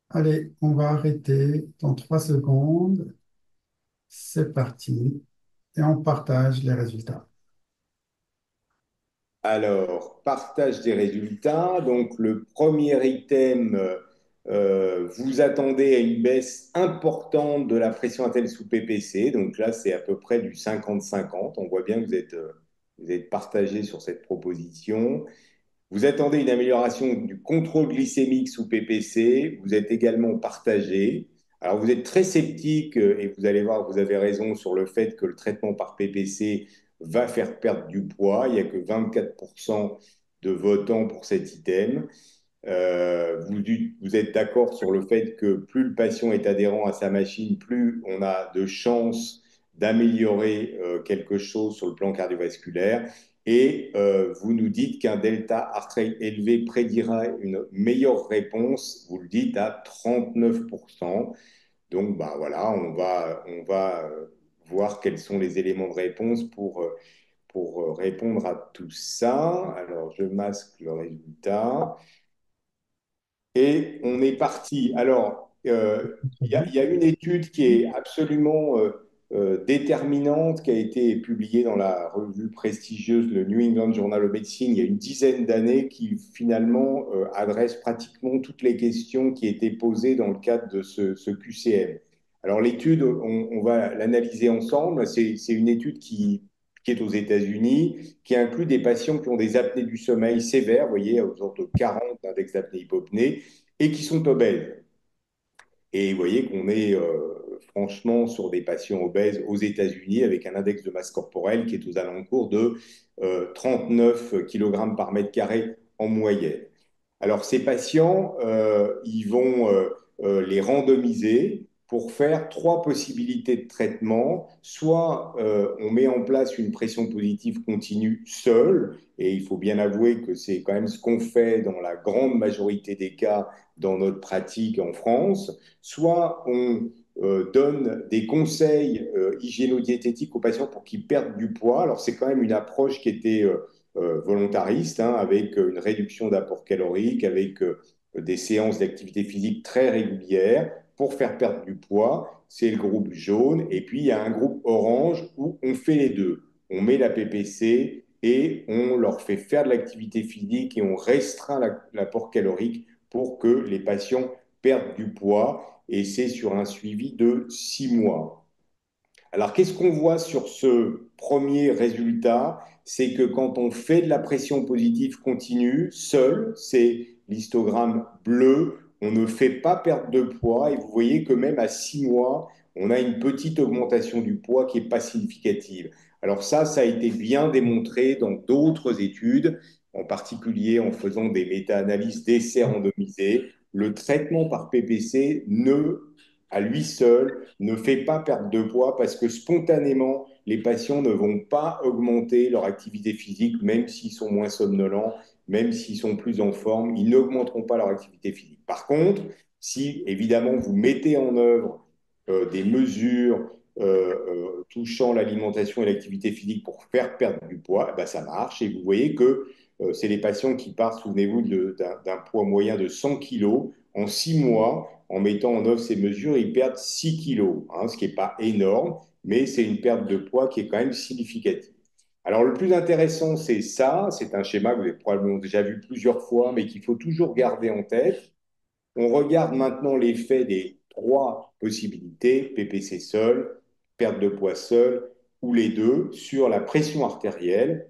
Allez, on va arrêter dans 3 secondes. C'est parti. Et on partage les résultats. Alors, partage des résultats. Donc, le premier item, vous attendez à une baisse importante de la pression artérielle sous PPC. Donc là, c'est à peu près du 50-50. On voit bien que vous êtes partagé sur cette proposition. Vous attendez une amélioration du contrôle glycémique sous PPC. Vous êtes également partagé. Alors, vous êtes très sceptique et vous allez voir, vous avez raison sur le fait que le traitement par PPC va faire perdre du poids. Il n'y a que 24% de votants pour cet item. Vous êtes d'accord sur le fait que plus le patient est adhérent à sa machine, plus on a de chances d'améliorer quelque chose sur le plan cardiovasculaire. Et vous nous dites qu'un delta heart rate élevé prédira une meilleure réponse, vous le dites à 39%. Donc bah, voilà, on va voir quels sont les éléments de réponse pour répondre à tout ça. Alors je masque le résultat. Et on est parti. Alors, Très il bien. y a une étude qui est absolument déterminante, qui a été publiée dans la revue prestigieuse, le New England Journal of Medicine, il y a une dizaine d'années, qui finalement adresse pratiquement toutes les questions qui étaient posées dans le cadre de ce QCM. Alors, l'étude, on va l'analyser ensemble. C'est une étude qui est aux États-Unis, qui inclut des patients qui ont des apnées du sommeil sévères, vous voyez, autour de 40 index d'apnée-hypopnée, et qui sont obèses. Et vous voyez qu'on est franchement sur des patients obèses aux États-Unis avec un index de masse corporelle qui est aux alentours de 39 kg par mètre carré en moyenne. Alors, ces patients, ils vont les randomiser pour faire trois possibilités de traitement. Soit on met en place une pression positive continue seule, et il faut bien avouer que c'est quand même ce qu'on fait dans la grande majorité des cas dans notre pratique en France. Soit on donne des conseils hygiéno-diététiques aux patients pour qu'ils perdent du poids. Alors, c'est quand même une approche qui était volontariste, hein, avec une réduction d'apport calorique, avec des séances d'activité physique très régulières pour faire perdre du poids. C'est le groupe jaune. Et puis, il y a un groupe orange où on fait les deux. On met la PPC et on leur fait faire de l'activité physique et on restreint l'apport calorique pour que les patients perdent du poids. Et c'est sur un suivi de 6 mois. Alors, qu'est-ce qu'on voit sur ce premier résultat? C'est que quand on fait de la pression positive continue, seul, c'est l'histogramme bleu, on ne fait pas perdre de poids et vous voyez que même à 6 mois, on a une petite augmentation du poids qui n'est pas significative. Alors ça a été bien démontré dans d'autres études, en particulier en faisant des méta-analyses d'essais randomisés. Le traitement par PPC à lui seul, ne fait pas perdre de poids parce que spontanément, les patients ne vont pas augmenter leur activité physique, même s'ils sont moins somnolents, même s'ils sont plus en forme, ils n'augmenteront pas leur activité physique. Par contre, si évidemment vous mettez en œuvre des mesures touchant l'alimentation et l'activité physique pour faire perdre du poids, ben ça marche et vous voyez que c'est les patients qui partent, souvenez-vous, d'un poids moyen de 100 kg en 6 mois, en mettant en œuvre ces mesures, ils perdent 6 kilos, hein, ce qui n'est pas énorme, mais c'est une perte de poids qui est quand même significative. Alors, le plus intéressant, c'est ça. C'est un schéma que vous avez probablement déjà vu plusieurs fois, mais qu'il faut toujours garder en tête. On regarde maintenant l'effet des trois possibilités, PPC seul, perte de poids seul, ou les deux, sur la pression artérielle.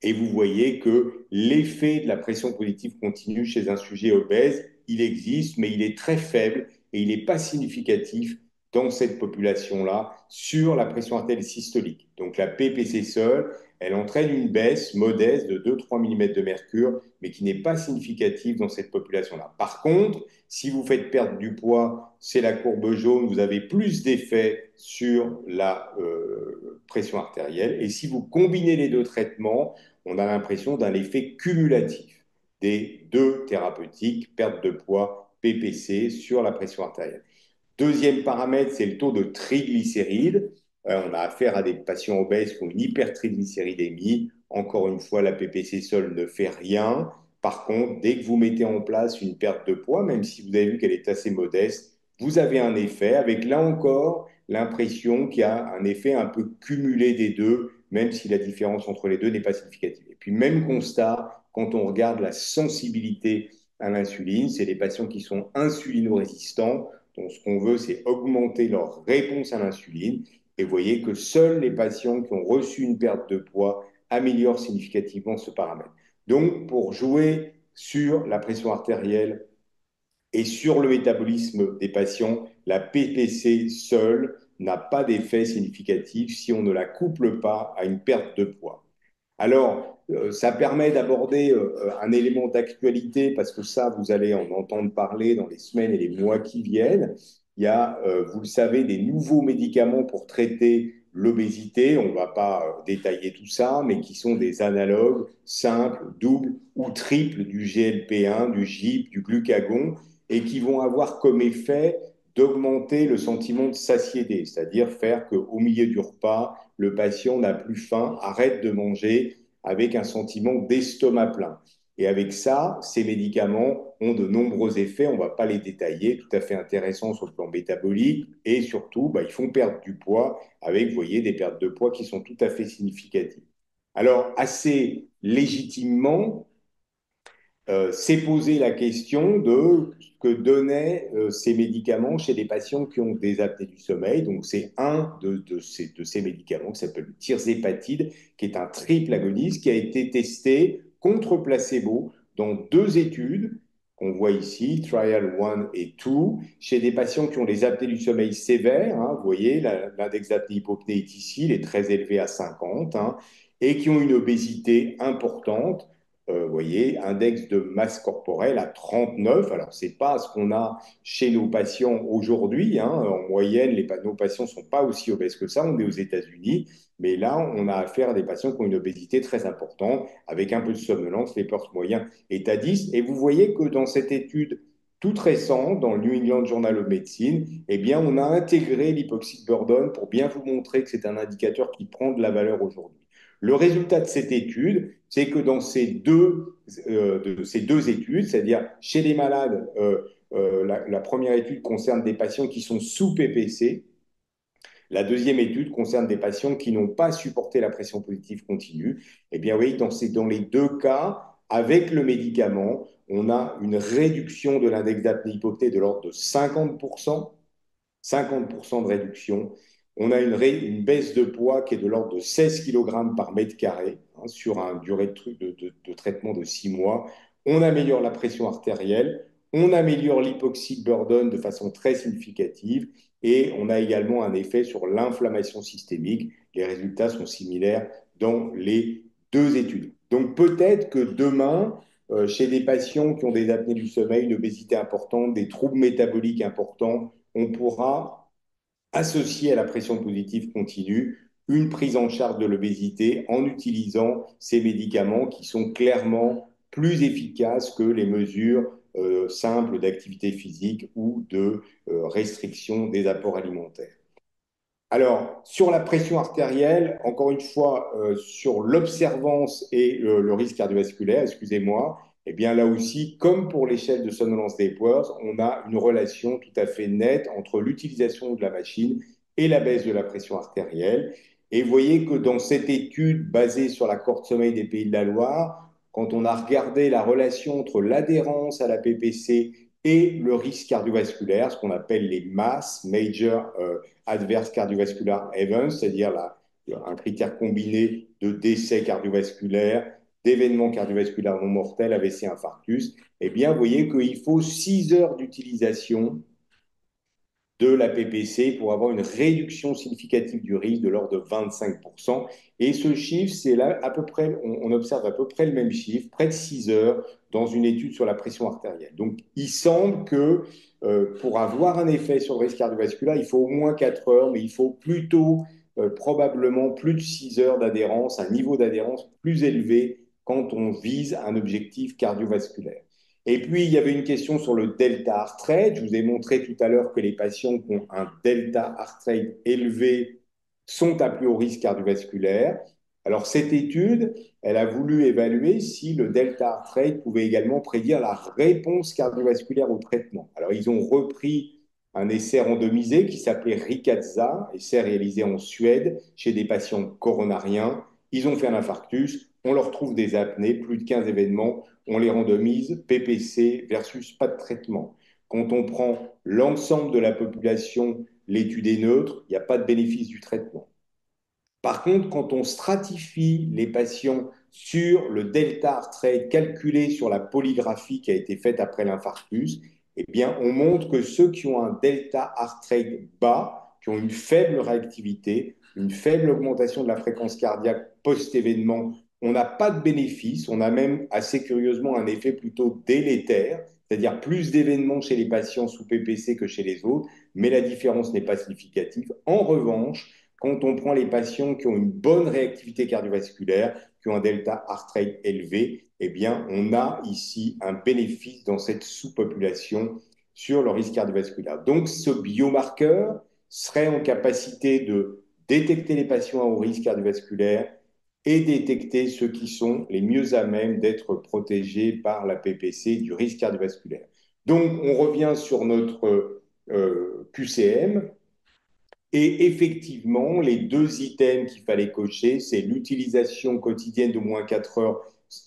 Et vous voyez que l'effet de la pression positive continue chez un sujet obèse, il existe, mais il est très faible et il n'est pas significatif dans cette population-là sur la pression artérielle systolique. Donc la PPC seule, elle entraîne une baisse modeste de 2-3 mm de mercure, mais qui n'est pas significative dans cette population-là. Par contre, si vous faites perdre du poids, c'est la courbe jaune, vous avez plus d'effet sur la pression artérielle. Et si vous combinez les deux traitements, on a l'impression d'un effet cumulatif des deux thérapeutiques, perte de poids, PPC, sur la pression artérielle. Deuxième paramètre, c'est le taux de triglycérides. On a affaire à des patients obèses qui ont une hypertriglycéridémie. Encore une fois, la PPC seule ne fait rien. Par contre, dès que vous mettez en place une perte de poids, même si vous avez vu qu'elle est assez modeste, vous avez un effet avec là encore l'impression qu'il y a un effet un peu cumulé des deux, même si la différence entre les deux n'est pas significative. Et puis, même constat, quand on regarde la sensibilité à l'insuline, c'est les patients qui sont insulino-résistants. Donc, ce qu'on veut, c'est augmenter leur réponse à l'insuline. Et vous voyez que seuls les patients qui ont reçu une perte de poids améliorent significativement ce paramètre. Donc, pour jouer sur la pression artérielle et sur le métabolisme des patients, la PPC seule n'a pas d'effet significatif si on ne la couple pas à une perte de poids. Alors, ça permet d'aborder un élément d'actualité parce que ça, vous allez en entendre parler dans les semaines et les mois qui viennent. Il y a, vous le savez, des nouveaux médicaments pour traiter l'obésité. On ne va pas détailler tout ça, mais qui sont des analogues simples, doubles ou triples du GLP-1, du GIP, du glucagon, et qui vont avoir comme effet d'augmenter le sentiment de satiété, c'est-à-dire faire qu'au milieu du repas, le patient n'a plus faim, arrête de manger avec un sentiment d'estomac plein. Et avec ça, ces médicaments ont de nombreux effets, on ne va pas les détailler, tout à fait intéressants sur le plan métabolique, et surtout, ils font perdre du poids avec, vous voyez, des pertes de poids qui sont tout à fait significatives. Alors, assez légitimement, s'est posé la question de ce que donnaient ces médicaments chez des patients qui ont des apnées du sommeil. Donc, c'est un de ces médicaments qui s'appelle le tirzépatide, qui est un triple agoniste qui a été testé contre placebo dans deux études. qu'on voit ici, Trial 1 et 2, chez des patients qui ont des apnées du sommeil sévères, hein, vous voyez, l'index d'apnée-hypopnée est ici, il est très élevé à 50, hein, et qui ont une obésité importante, vous voyez, index de masse corporelle à 39. Alors, ce n'est pas ce qu'on a chez nos patients aujourd'hui, hein. En moyenne, nos patients ne sont pas aussi obèses que ça, on est aux États-Unis, mais là, on a affaire à des patients qui ont une obésité très importante, avec un peu de somnolence, les portes moyens est à 10. Et vous voyez que dans cette étude toute récente, dans le New England Journal of Medicine, eh bien, on a intégré l'hypoxic burden pour bien vous montrer que c'est un indicateur qui prend de la valeur aujourd'hui. Le résultat de cette étude, c'est que dans ces deux études, c'est-à-dire chez les malades, la première étude concerne des patients qui sont sous PPC, la deuxième étude concerne des patients qui n'ont pas supporté la pression positive continue. Eh bien, oui, dans les deux cas, avec le médicament, on a une réduction de l'index d'apnée-hypopnée de l'ordre de 50%, 50% de réduction. On a une baisse de poids qui est de l'ordre de 16 kg par mètre carré, hein, sur une durée de traitement de 6 mois. On améliore la pression artérielle, on améliore l'hypoxic burden de façon très significative et on a également un effet sur l'inflammation systémique. Les résultats sont similaires dans les deux études. Donc peut-être que demain, chez des patients qui ont des apnées du sommeil, une obésité importante, des troubles métaboliques importants, on pourra associer à la pression positive continue une prise en charge de l'obésité en utilisant ces médicaments qui sont clairement plus efficaces que les mesures simples d'activité physique ou de restriction des apports alimentaires. Alors, sur la pression artérielle, encore une fois, sur l'observance et le risque cardiovasculaire, excusez-moi, eh bien là aussi, comme pour l'échelle de somnolence d'Epworth, on a une relation tout à fait nette entre l'utilisation de la machine et la baisse de la pression artérielle. Et vous voyez que dans cette étude basée sur la cohorte sommeil des Pays de la Loire, quand on a regardé la relation entre l'adhérence à la PPC et le risque cardiovasculaire, ce qu'on appelle les MAS, Major Adverse Cardiovascular Events, c'est-à-dire un critère combiné de décès cardiovasculaire, d'événements cardiovasculaires non mortels, AVC, infarctus, eh bien, vous voyez qu'il faut 6 heures d'utilisation de la PPC pour avoir une réduction significative du risque de l'ordre de 25%. Et ce chiffre, c'est là à peu près, on observe à peu près le même chiffre, près de 6 heures, dans une étude sur la pression artérielle. Donc, il semble que pour avoir un effet sur le risque cardiovasculaire, il faut au moins 4 heures, mais il faut plutôt probablement plus de 6 heures d'adhérence, un niveau d'adhérence plus élevé quand on vise un objectif cardiovasculaire. Et puis, il y avait une question sur le delta heart rate. Je vous ai montré tout à l'heure que les patients qui ont un delta heart rate élevé sont à plus haut risque cardiovasculaire. Alors, cette étude, elle a voulu évaluer si le delta heart rate pouvait également prédire la réponse cardiovasculaire au traitement. Alors, ils ont repris un essai randomisé qui s'appelait RICAZA, essai réalisé en Suède chez des patients coronariens. Ils ont fait un infarctus, on leur trouve des apnées, plus de 15 événements, on les randomise, PPC versus pas de traitement. Quand on prend l'ensemble de la population, l'étude est neutre, il n'y a pas de bénéfice du traitement. Par contre, quand on stratifie les patients sur le delta heart rate calculé sur la polygraphie qui a été faite après l'infarctus, eh bien, on montre que ceux qui ont un delta heart rate bas, qui ont une faible réactivité, une faible augmentation de la fréquence cardiaque post-événement, on n'a pas de bénéfice, on a même assez curieusement un effet plutôt délétère, c'est-à-dire plus d'événements chez les patients sous PPC que chez les autres, mais la différence n'est pas significative. En revanche, quand on prend les patients qui ont une bonne réactivité cardiovasculaire, qui ont un delta heart rate élevé, eh bien, on a ici un bénéfice dans cette sous-population sur le risque cardiovasculaire. Donc, ce biomarqueur serait en capacité de détecter les patients à haut risque cardiovasculaire et détecter ceux qui sont les mieux à même d'être protégés par la PPC du risque cardiovasculaire. Donc, on revient sur notre QCM. Et effectivement, les deux items qu'il fallait cocher, c'est l'utilisation quotidienne d'au moins 4 heures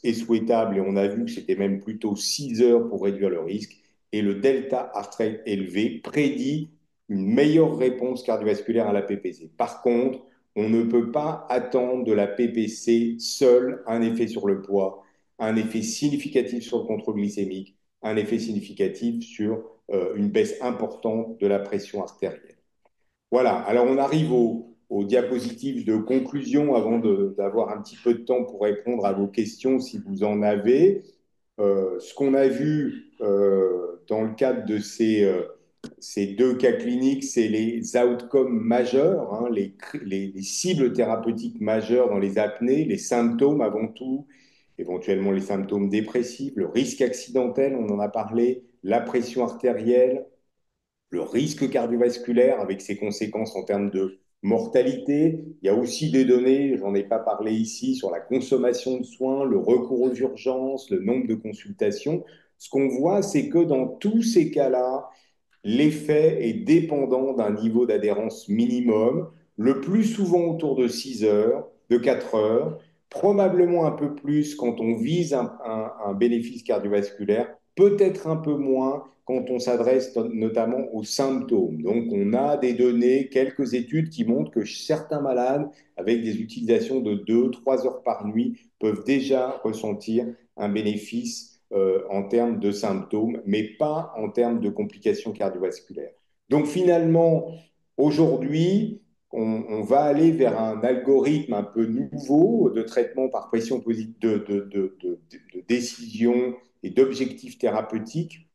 est souhaitable, et on a vu que c'était même plutôt 6 heures pour réduire le risque, et le delta heart rate élevé prédit une meilleure réponse cardiovasculaire à la PPC. Par contre, on ne peut pas attendre de la PPC seule un effet sur le poids, un effet significatif sur le contrôle glycémique, un effet significatif sur une baisse importante de la pression artérielle. Voilà, alors on arrive aux diapositives de conclusion avant d'avoir un petit peu de temps pour répondre à vos questions si vous en avez. Ce qu'on a vu dans le cadre de ces deux cas cliniques, c'est les outcomes majeurs, hein, les cibles thérapeutiques majeures dans les apnées, les symptômes avant tout, éventuellement les symptômes dépressifs, le risque accidentel, on en a parlé, la pression artérielle, le risque cardiovasculaire avec ses conséquences en termes de mortalité. Il y a aussi des données, j'en ai pas parlé ici, sur la consommation de soins, le recours aux urgences, le nombre de consultations. Ce qu'on voit, c'est que dans tous ces cas-là, l'effet est dépendant d'un niveau d'adhérence minimum, le plus souvent autour de 6 heures, de 4 heures, probablement un peu plus quand on vise un bénéfice cardiovasculaire, peut-être un peu moins quand on s'adresse notamment aux symptômes. Donc on a des données, quelques études qui montrent que certains malades, avec des utilisations de 2, 3 heures par nuit, peuvent déjà ressentir un bénéfice en termes de symptômes, mais pas en termes de complications cardiovasculaires. Donc finalement, aujourd'hui, on va aller vers un algorithme un peu nouveau de traitement par pression positive, de décision et d'objectifs thérapeutiques.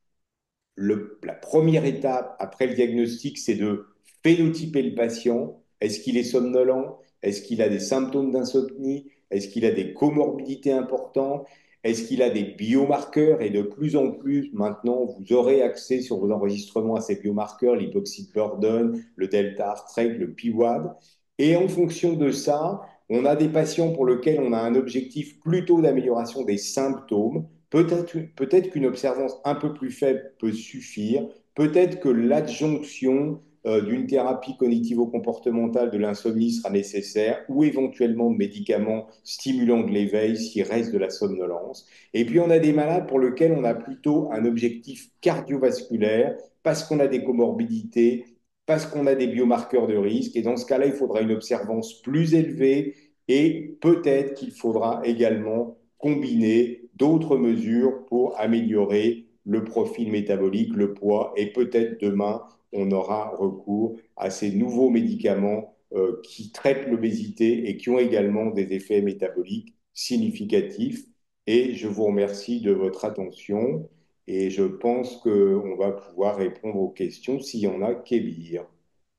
La première étape après le diagnostic, c'est de phénotyper le patient. Est-ce qu'il est somnolent? Est-ce qu'il a des symptômes d'insomnie? Est-ce qu'il a des comorbidités importantes? Est-ce qu'il a des biomarqueurs? Et de plus en plus, maintenant, vous aurez accès sur vos enregistrements à ces biomarqueurs, l'hypoxie burden, le delta heart rate, le PWAD. Et en fonction de ça, on a des patients pour lesquels on a un objectif plutôt d'amélioration des symptômes. Peut-être qu'une observance un peu plus faible peut suffire. Peut-être que l'adjonction d'une thérapie cognitivo-comportementale de l'insomnie sera nécessaire ou éventuellement de médicaments stimulant de l'éveil s'il reste de la somnolence. Et puis on a des malades pour lesquels on a plutôt un objectif cardiovasculaire parce qu'on a des comorbidités, parce qu'on a des biomarqueurs de risque. Et dans ce cas-là, il faudra une observance plus élevée et peut-être qu'il faudra également combiner d'autres mesures pour améliorer le profil métabolique, le poids, et peut-être demain, on aura recours à ces nouveaux médicaments qui traitent l'obésité et qui ont également des effets métaboliques significatifs. Et je vous remercie de votre attention et je pense qu'on va pouvoir répondre aux questions s'il y en a, Kébir.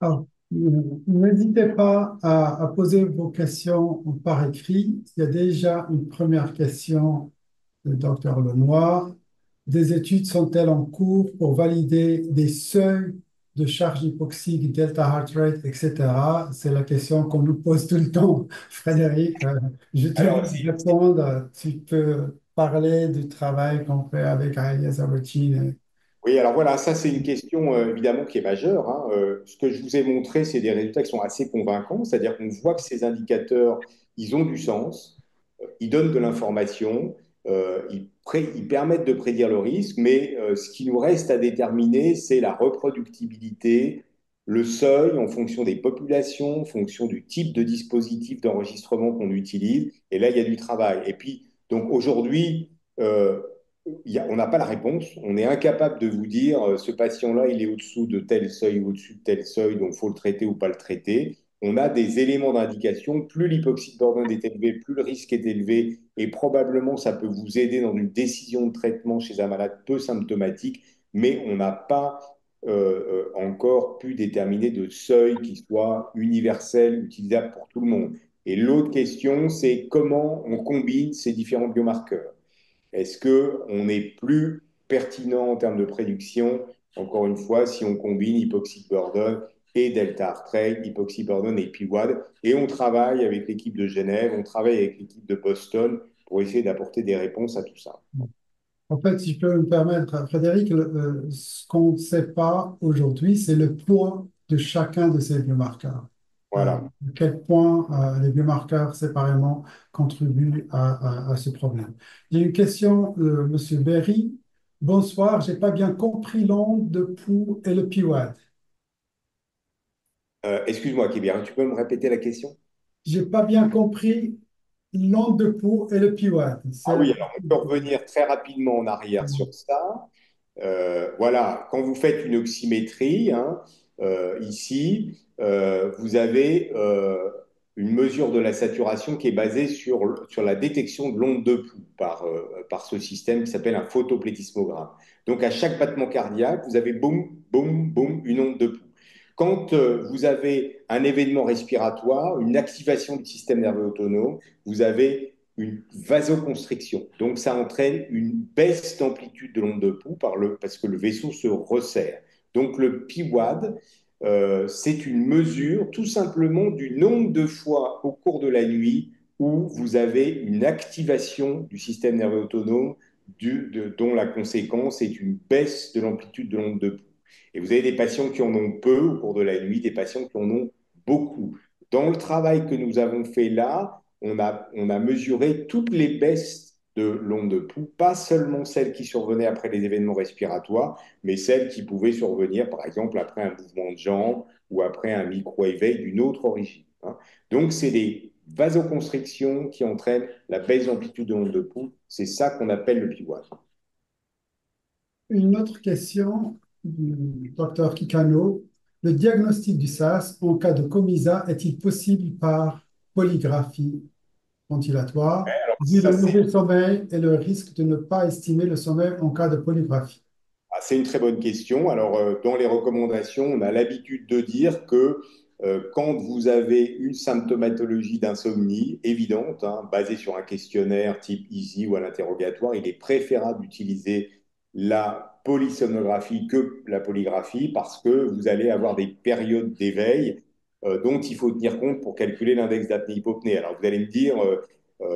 Alors, n'hésitez pas à poser vos questions par écrit. Il y a déjà une première question de Dr. Lenoir. Des études sont-elles en cours pour valider des seuils de charge hypoxique, delta heart rate, etc.? C'est la question qu'on nous pose tout le temps. Frédéric, je te Alors, laisse répondre. Tu peux parler du travail qu'on fait avec Aya Sabatine. oui, alors voilà, ça c'est une question évidemment qui est majeure, hein. Ce que je vous ai montré, c'est des résultats qui sont assez convaincants, c'est-à-dire qu'on voit que ces indicateurs, ils ont du sens, ils donnent de l'information, ils permettent de prédire le risque, mais ce qui nous reste à déterminer, c'est la reproductibilité, le seuil en fonction des populations, en fonction du type de dispositif d'enregistrement qu'on utilise, et là il y a du travail. Et puis, donc aujourd'hui, euh, on n'a pas la réponse. On est incapable de vous dire ce patient-là, il est au-dessous de tel seuil ou au-dessus de tel seuil, donc il faut le traiter ou pas le traiter. On a des éléments d'indication. Plus l'hypoxie de Bordone est élevée, plus le risque est élevé et probablement ça peut vous aider dans une décision de traitement chez un malade peu symptomatique, mais on n'a pas encore pu déterminer de seuil qui soit universel, utilisable pour tout le monde. Et l'autre question, c'est comment on combine ces différents biomarqueurs. Est-ce qu'on est plus pertinent en termes de prédiction, encore une fois, si on combine hypoxie burden et delta heart rate, hypoxie burden et PWAD, et on travaille avec l'équipe de Genève, on travaille avec l'équipe de Boston pour essayer d'apporter des réponses à tout ça. En fait, si je peux me permettre, Frédéric, ce qu'on ne sait pas aujourd'hui, c'est le poids de chacun de ces biomarqueurs. À Voilà. quel point les biomarqueurs séparément contribuent à ce problème. J'ai une question, Monsieur Berry. Bonsoir, j'ai pas bien compris l'onde de pouls et le PWAD. Excuse-moi, Kébir, tu peux me répéter la question? J'ai pas bien compris l'onde de pouls et le PWAD. Ah oui, alors on peut revenir très rapidement en arrière sur ça. Voilà, quand vous faites une oxymétrie, hein, ici, vous avez une mesure de la saturation qui est basée sur la détection de l'onde de pouls par ce système qui s'appelle un photoplétismogramme. Donc à chaque battement cardiaque, vous avez boum, boum, boum, une onde de pouls. Quand vous avez un événement respiratoire, une activation du système nerveux autonome, vous avez une vasoconstriction. Donc, ça entraîne une baisse d'amplitude de l'onde de pouls parce que le vaisseau se resserre. Donc, le PWAD, c'est une mesure tout simplement du nombre de fois au cours de la nuit où vous avez une activation du système nerveux autonome dont la conséquence est une baisse de l'amplitude de l'onde de pouls. Et vous avez des patients qui en ont peu au cours de la nuit, des patients qui en ont beaucoup. Dans le travail que nous avons fait là, on a mesuré toutes les baisses de l'onde de pouls, pas seulement celles qui survenaient après les événements respiratoires, mais celles qui pouvaient survenir, par exemple, après un mouvement de jambe ou après un micro-éveil d'une autre origine, hein. Donc, c'est les vasoconstrictions qui entraînent la baisse d'amplitude de l'onde de pouls. C'est ça qu'on appelle le PWAD. Une autre question du docteur Kikano. Le diagnostic du SARS en cas de COMISA est-il possible par polygraphie ventilatoire, Alors, vu ça, le c'est nouveau sommeil et le risque de ne pas estimer le sommeil en cas de polygraphie? C'est une très bonne question. Alors, dans les recommandations, on a l'habitude de dire que quand vous avez une symptomatologie d'insomnie évidente, hein, basée sur un questionnaire type EASY ou à l'interrogatoire, il est préférable d'utiliser la polysomnographie que la polygraphie parce que vous allez avoir des périodes d'éveil dont il faut tenir compte pour calculer l'index d'apnée-hypopnée. Alors, vous allez me dire,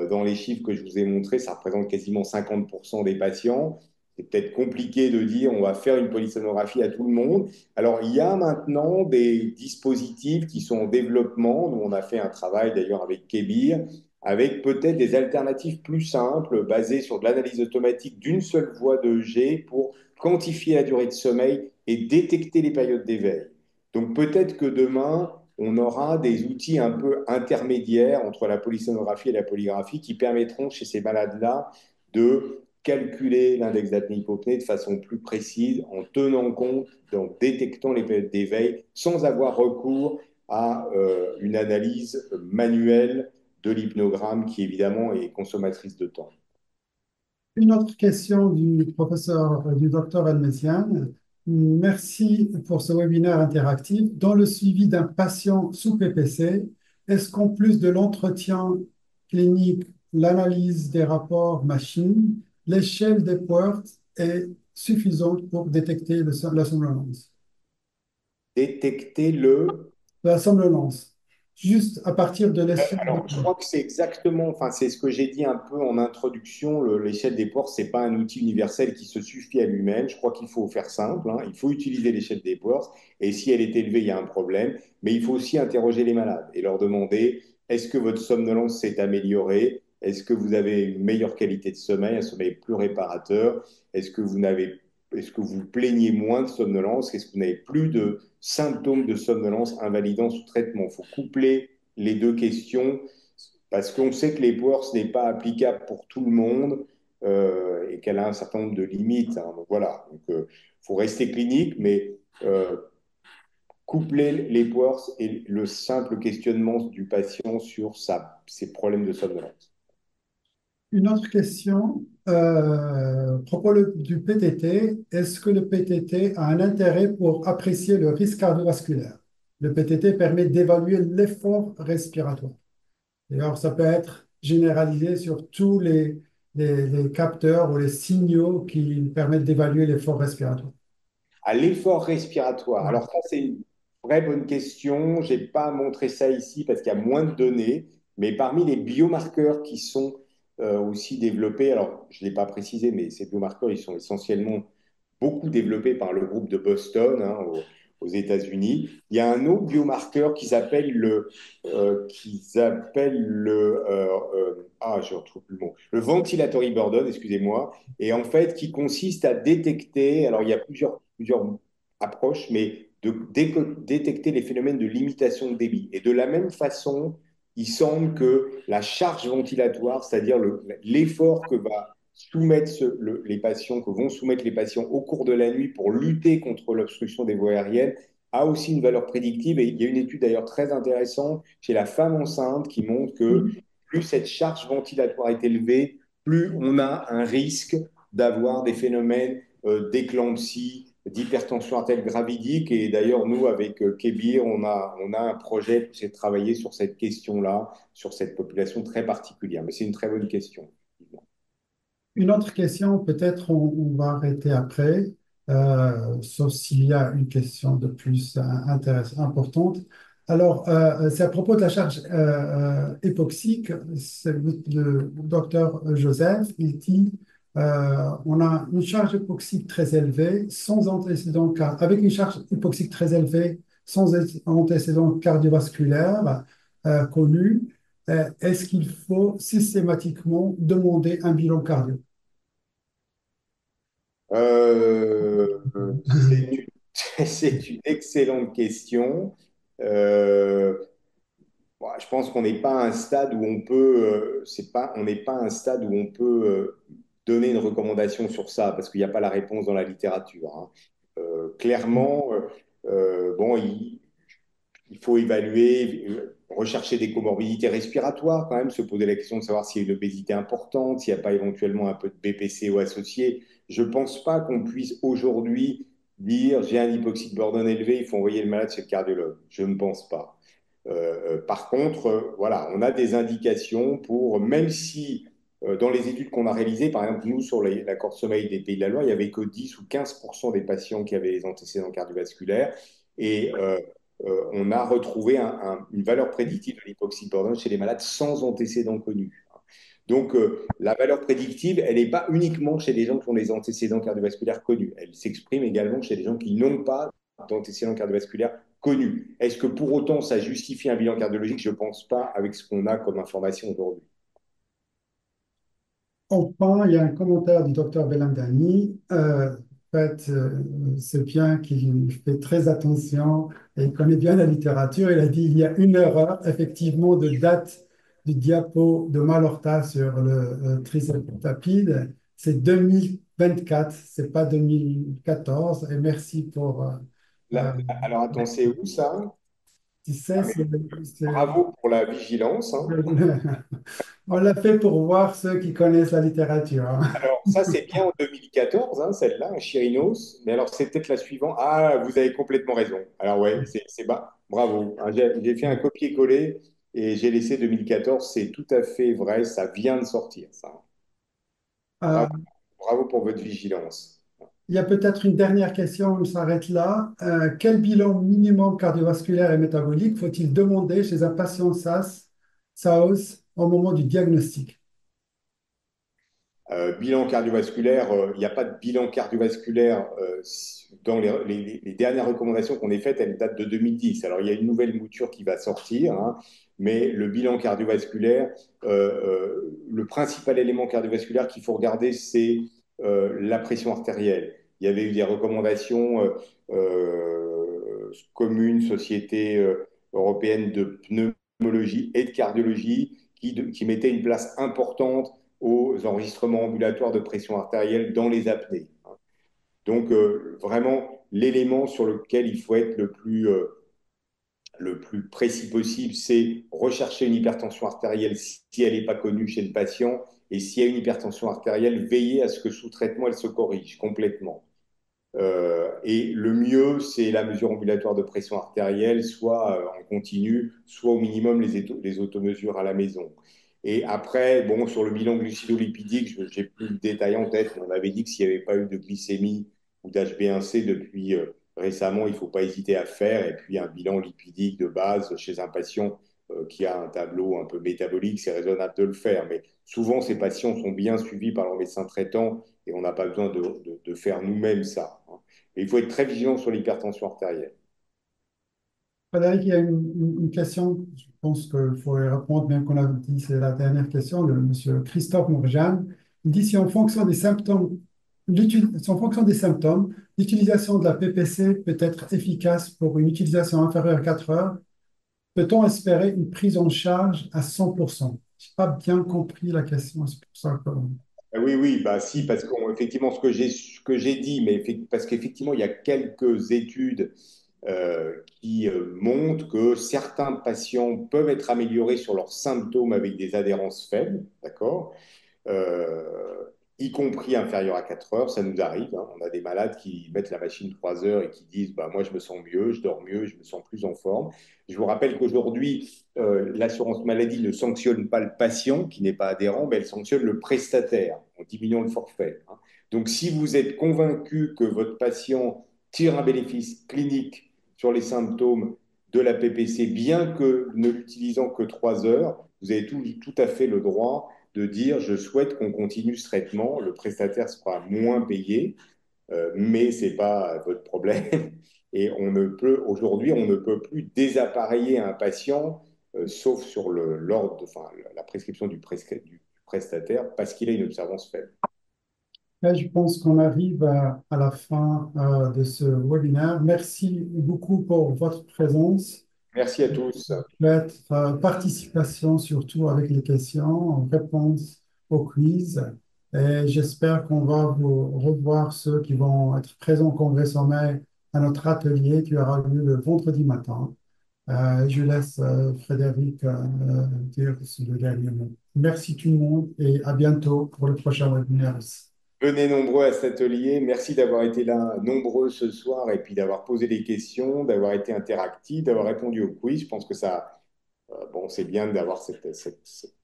dans les chiffres que je vous ai montrés, ça représente quasiment 50% des patients. C'est peut-être compliqué de dire on va faire une polysomnographie à tout le monde. Alors, il y a maintenant des dispositifs qui sont en développement. Nous, on a fait un travail d'ailleurs avec Kebir, avec peut-être des alternatives plus simples, basées sur de l'analyse automatique d'une seule voie de G pour quantifier la durée de sommeil et détecter les périodes d'éveil. Donc, peut-être que demain, on aura des outils un peu intermédiaires entre la polysomnographie et la polygraphie qui permettront chez ces malades-là de calculer l'index d'apnée-hypopnée de façon plus précise en tenant compte, en détectant les périodes d'éveil sans avoir recours à une analyse manuelle de l'hypnogramme qui évidemment est consommatrice de temps. Une autre question du professeur, du docteur Elmesian. Merci pour ce webinaire interactif. Dans le suivi d'un patient sous PPC, est-ce qu'en plus de l'entretien clinique, l'analyse des rapports machines, l'échelle des Epworth est suffisante pour détecter la somnolence? Détecter le La somnolence, juste à partir de l'échelle des Alors, je Epworth. crois que c'est exactement, enfin, c'est ce que j'ai dit un peu en introduction. L'échelle des ports, c'est pas un outil universel qui se suffit à lui-même. Je crois qu'il faut faire simple, hein. Il faut utiliser l'échelle des ports. Et si elle est élevée, il y a un problème. Mais il faut aussi interroger les malades et leur demander, est-ce que votre somnolence s'est améliorée? Est-ce que vous avez une meilleure qualité de sommeil, un sommeil plus réparateur? Est-ce que est-ce que vous plaignez moins de somnolence? Est-ce que vous n'avez plus de symptômes de somnolence invalidants sous traitement? Il faut coupler les deux questions parce qu'on sait que les Power, ce n'est pas applicable pour tout le monde et qu'elle a un certain nombre de limites, hein. Donc voilà, il faut rester clinique, mais coupler les Powers et le simple questionnement du patient sur ses problèmes de somnolence. Une autre question, à propos du PTT, est-ce que le PTT a un intérêt pour apprécier le risque cardiovasculaire? Le PTT permet d'évaluer l'effort respiratoire. D'ailleurs, ça peut être généralisé sur tous les capteurs ou les signaux qui permettent d'évaluer l'effort respiratoire. À l'effort respiratoire. Ouais. Alors ça, c'est une vraie bonne question. Je n'ai pas montré ça ici parce qu'il y a moins de données, mais parmi les biomarqueurs qui sont aussi développés, alors je ne l'ai pas précisé, mais ces biomarqueurs, ils sont essentiellement beaucoup développés par le groupe de Boston, hein, aux États-Unis. Il y a un autre biomarqueur je retrouve plus le mot, le ventilatory burden, excusez-moi, et en fait qui consiste à détecter, alors il y a plusieurs approches, mais de détecter les phénomènes de limitation de débit. Et de la même façon, il semble que la charge ventilatoire, c'est-à-dire l'effort que va soumettre les patients, que vont soumettre les patients au cours de la nuit pour lutter contre l'obstruction des voies aériennes, a aussi une valeur prédictive. Et il y a une étude d'ailleurs très intéressante chez la femme enceinte qui montre que Mhm. plus cette charge ventilatoire est élevée, plus on a un risque d'avoir des phénomènes d'éclampsie, d'hypertension artérielle gravidique. Et d'ailleurs, nous, avec Kébir, on a un projet pour essayer de travailler sur cette question-là, sur cette population très particulière. Mais c'est une très bonne question. Une autre question, peut-être on va arrêter après, sauf s'il y a une question de plus importante. Alors, c'est à propos de la charge hypoxique. C'est le docteur Joseph, il dit on a une charge hypoxique très élevée, sans antécédent, avec une charge hypoxique très élevée, sans antécédent cardiovasculaire connu. Est-ce qu'il faut systématiquement demander un bilan cardio? C'est une, c'est une excellente question. Euh, je pense qu'on n'est pas à un stade où on peut, on n'est pas à un stade où on peut donner une recommandation sur ça, parce qu'il n'y a pas la réponse dans la littérature, hein. Clairement, bon, il faut évaluer, rechercher des comorbidités respiratoires quand même, se poser la question de savoir s'il y a une obésité importante, s'il n'y a pas éventuellement un peu de BPCO associé. Je ne pense pas qu'on puisse aujourd'hui dire j'ai un hypoxie de Bordon élevé, il faut envoyer le malade chez le cardiologue. Je ne pense pas. Par contre, voilà, on a des indications pour, même si dans les études qu'on a réalisées, par exemple, nous, sur l'accord de sommeil des Pays de la Loire, il n'y avait que 10 ou 15% des patients qui avaient des antécédents cardiovasculaires. Et on a retrouvé une valeur prédictive de l'hypoxie de chez les malades sans antécédents connus. Donc, la valeur prédictive, elle n'est pas uniquement chez les gens qui ont des antécédents cardiovasculaires connus. Elle s'exprime également chez les gens qui n'ont pas d'antécédents cardiovasculaires connus. Est-ce que pour autant ça justifie un bilan cardiologique? Je ne pense pas avec ce qu'on a comme information aujourd'hui. Enfin, il y a un commentaire du docteur Belamdani. En fait, c'est bien qu'il fait très attention et il connaît bien la littérature. Il a dit il y a une erreur, effectivement, de date du diapo de Malorta sur le tricertopide. C'est 2024, c'est pas 2014. Et merci pour. Euh, Alors attends, c'est où ça? tu sais, Ah, mais bravo pour la vigilance, hein. on l'a fait pour voir ceux qui connaissent la littérature, hein. Alors, ça, c'est bien en 2014, hein, celle-là, un Chirinos. Mais alors, c'est peut-être la suivante. Ah, vous avez complètement raison. Alors, ouais, c'est bravo, hein. J'ai fait un copier-coller et j'ai laissé 2014. C'est tout à fait vrai. Ça vient de sortir, ça. Euh, Bravo, bravo pour votre vigilance. Il y a peut-être une dernière question, on s'arrête là. Quel bilan minimum cardiovasculaire et métabolique faut-il demander chez un patient SAOS au moment du diagnostic? Bilan cardiovasculaire, il n'y a pas de bilan cardiovasculaire dans les dernières recommandations qu'on ait faites, elles datent de 2010. Alors, il y a une nouvelle mouture qui va sortir, hein, mais le bilan cardiovasculaire, le principal élément cardiovasculaire qu'il faut regarder, c'est la pression artérielle. Il y avait eu des recommandations communes, Société européenne de pneumologie et de cardiologie, qui mettaient une place importante aux enregistrements ambulatoires de pression artérielle dans les apnées. Donc, vraiment, l'élément sur lequel il faut être le plus précis possible, c'est rechercher une hypertension artérielle si elle n'est pas connue chez le patient. Et s'il y a une hypertension artérielle, veiller à ce que sous traitement, elle se corrige complètement. Et le mieux, c'est la mesure ambulatoire de pression artérielle, soit en continu, soit au minimum les automesures à la maison. Et après, bon, sur le bilan glucidolipidique, je n'ai plus le détail en tête, mais on avait dit que s'il n'y avait pas eu de glycémie ou d'HbA1c depuis récemment, il ne faut pas hésiter à faire. Et puis un bilan lipidique de base chez un patient qui a un tableau un peu métabolique, c'est raisonnable de le faire. Mais souvent, ces patients sont bien suivis par leur médecin traitant et on n'a pas besoin de faire nous-mêmes ça, hein. Et il faut être très vigilant sur l'hypertension artérielle. Frédéric, il y a une question, je pense qu'il faut y répondre, bien qu'on a dit, c'est la dernière question de M. Christophe Mourjane. Il dit si en fonction des symptômes, si en fonction des symptômes, l'utilisation de la PPC peut être efficace pour une utilisation inférieure à 4 heures, peut-on espérer une prise en charge à 100%? Je n'ai pas bien compris la question, c'est pour ça que... Oui, oui, bah si, parce qu'effectivement, ce que j'ai dit, parce qu'effectivement, il y a quelques études qui montrent que certains patients peuvent être améliorés sur leurs symptômes avec des adhérences faibles, d'accord? euh, Y compris inférieur à 4 heures, ça nous arrive, hein. On a des malades qui mettent la machine 3 heures et qui disent bah, moi, je me sens mieux, je dors mieux, je me sens plus en forme. Je vous rappelle qu'aujourd'hui, l'assurance maladie ne sanctionne pas le patient qui n'est pas adhérent, mais elle sanctionne le prestataire en diminuant le forfait, hein. Donc, si vous êtes convaincu que votre patient tire un bénéfice clinique sur les symptômes de la PPC, bien que ne l'utilisant que 3 heures, vous avez tout à fait le droit de dire je souhaite qu'on continue ce traitement, le prestataire sera moins payé, mais ce n'est pas votre problème. Et aujourd'hui, on ne peut plus désappareiller un patient, sauf sur l'ordre, enfin, la prescription du prestataire, parce qu'il a une observance faible. Là, je pense qu'on arrive à la fin de ce webinaire. Merci beaucoup pour votre présence, Merci à tous. votre participation, surtout avec les questions, réponses au quiz. Et j'espère qu'on va vous revoir ceux qui vont être présents au Congrès Sommet à notre atelier qui aura lieu le vendredi matin. Je laisse Frédéric dire le dernier mot. Merci tout le monde et à bientôt pour le prochain webinaire. Venez nombreux à cet atelier. Merci d'avoir été là nombreux ce soir et puis d'avoir posé des questions, d'avoir été interactif, d'avoir répondu au quiz. Je pense que ça, bon, c'est bien d'avoir cette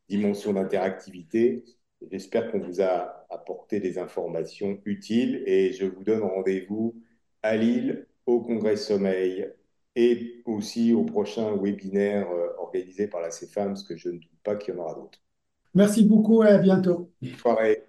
dimension d'interactivité. J'espère qu'on vous a apporté des informations utiles et je vous donne rendez-vous à Lille, au Congrès Sommeil et aussi au prochain webinaire organisé par la CFAM, parce que je ne doute pas qu'il y en aura d'autres. Merci beaucoup et à bientôt. Bonne soirée.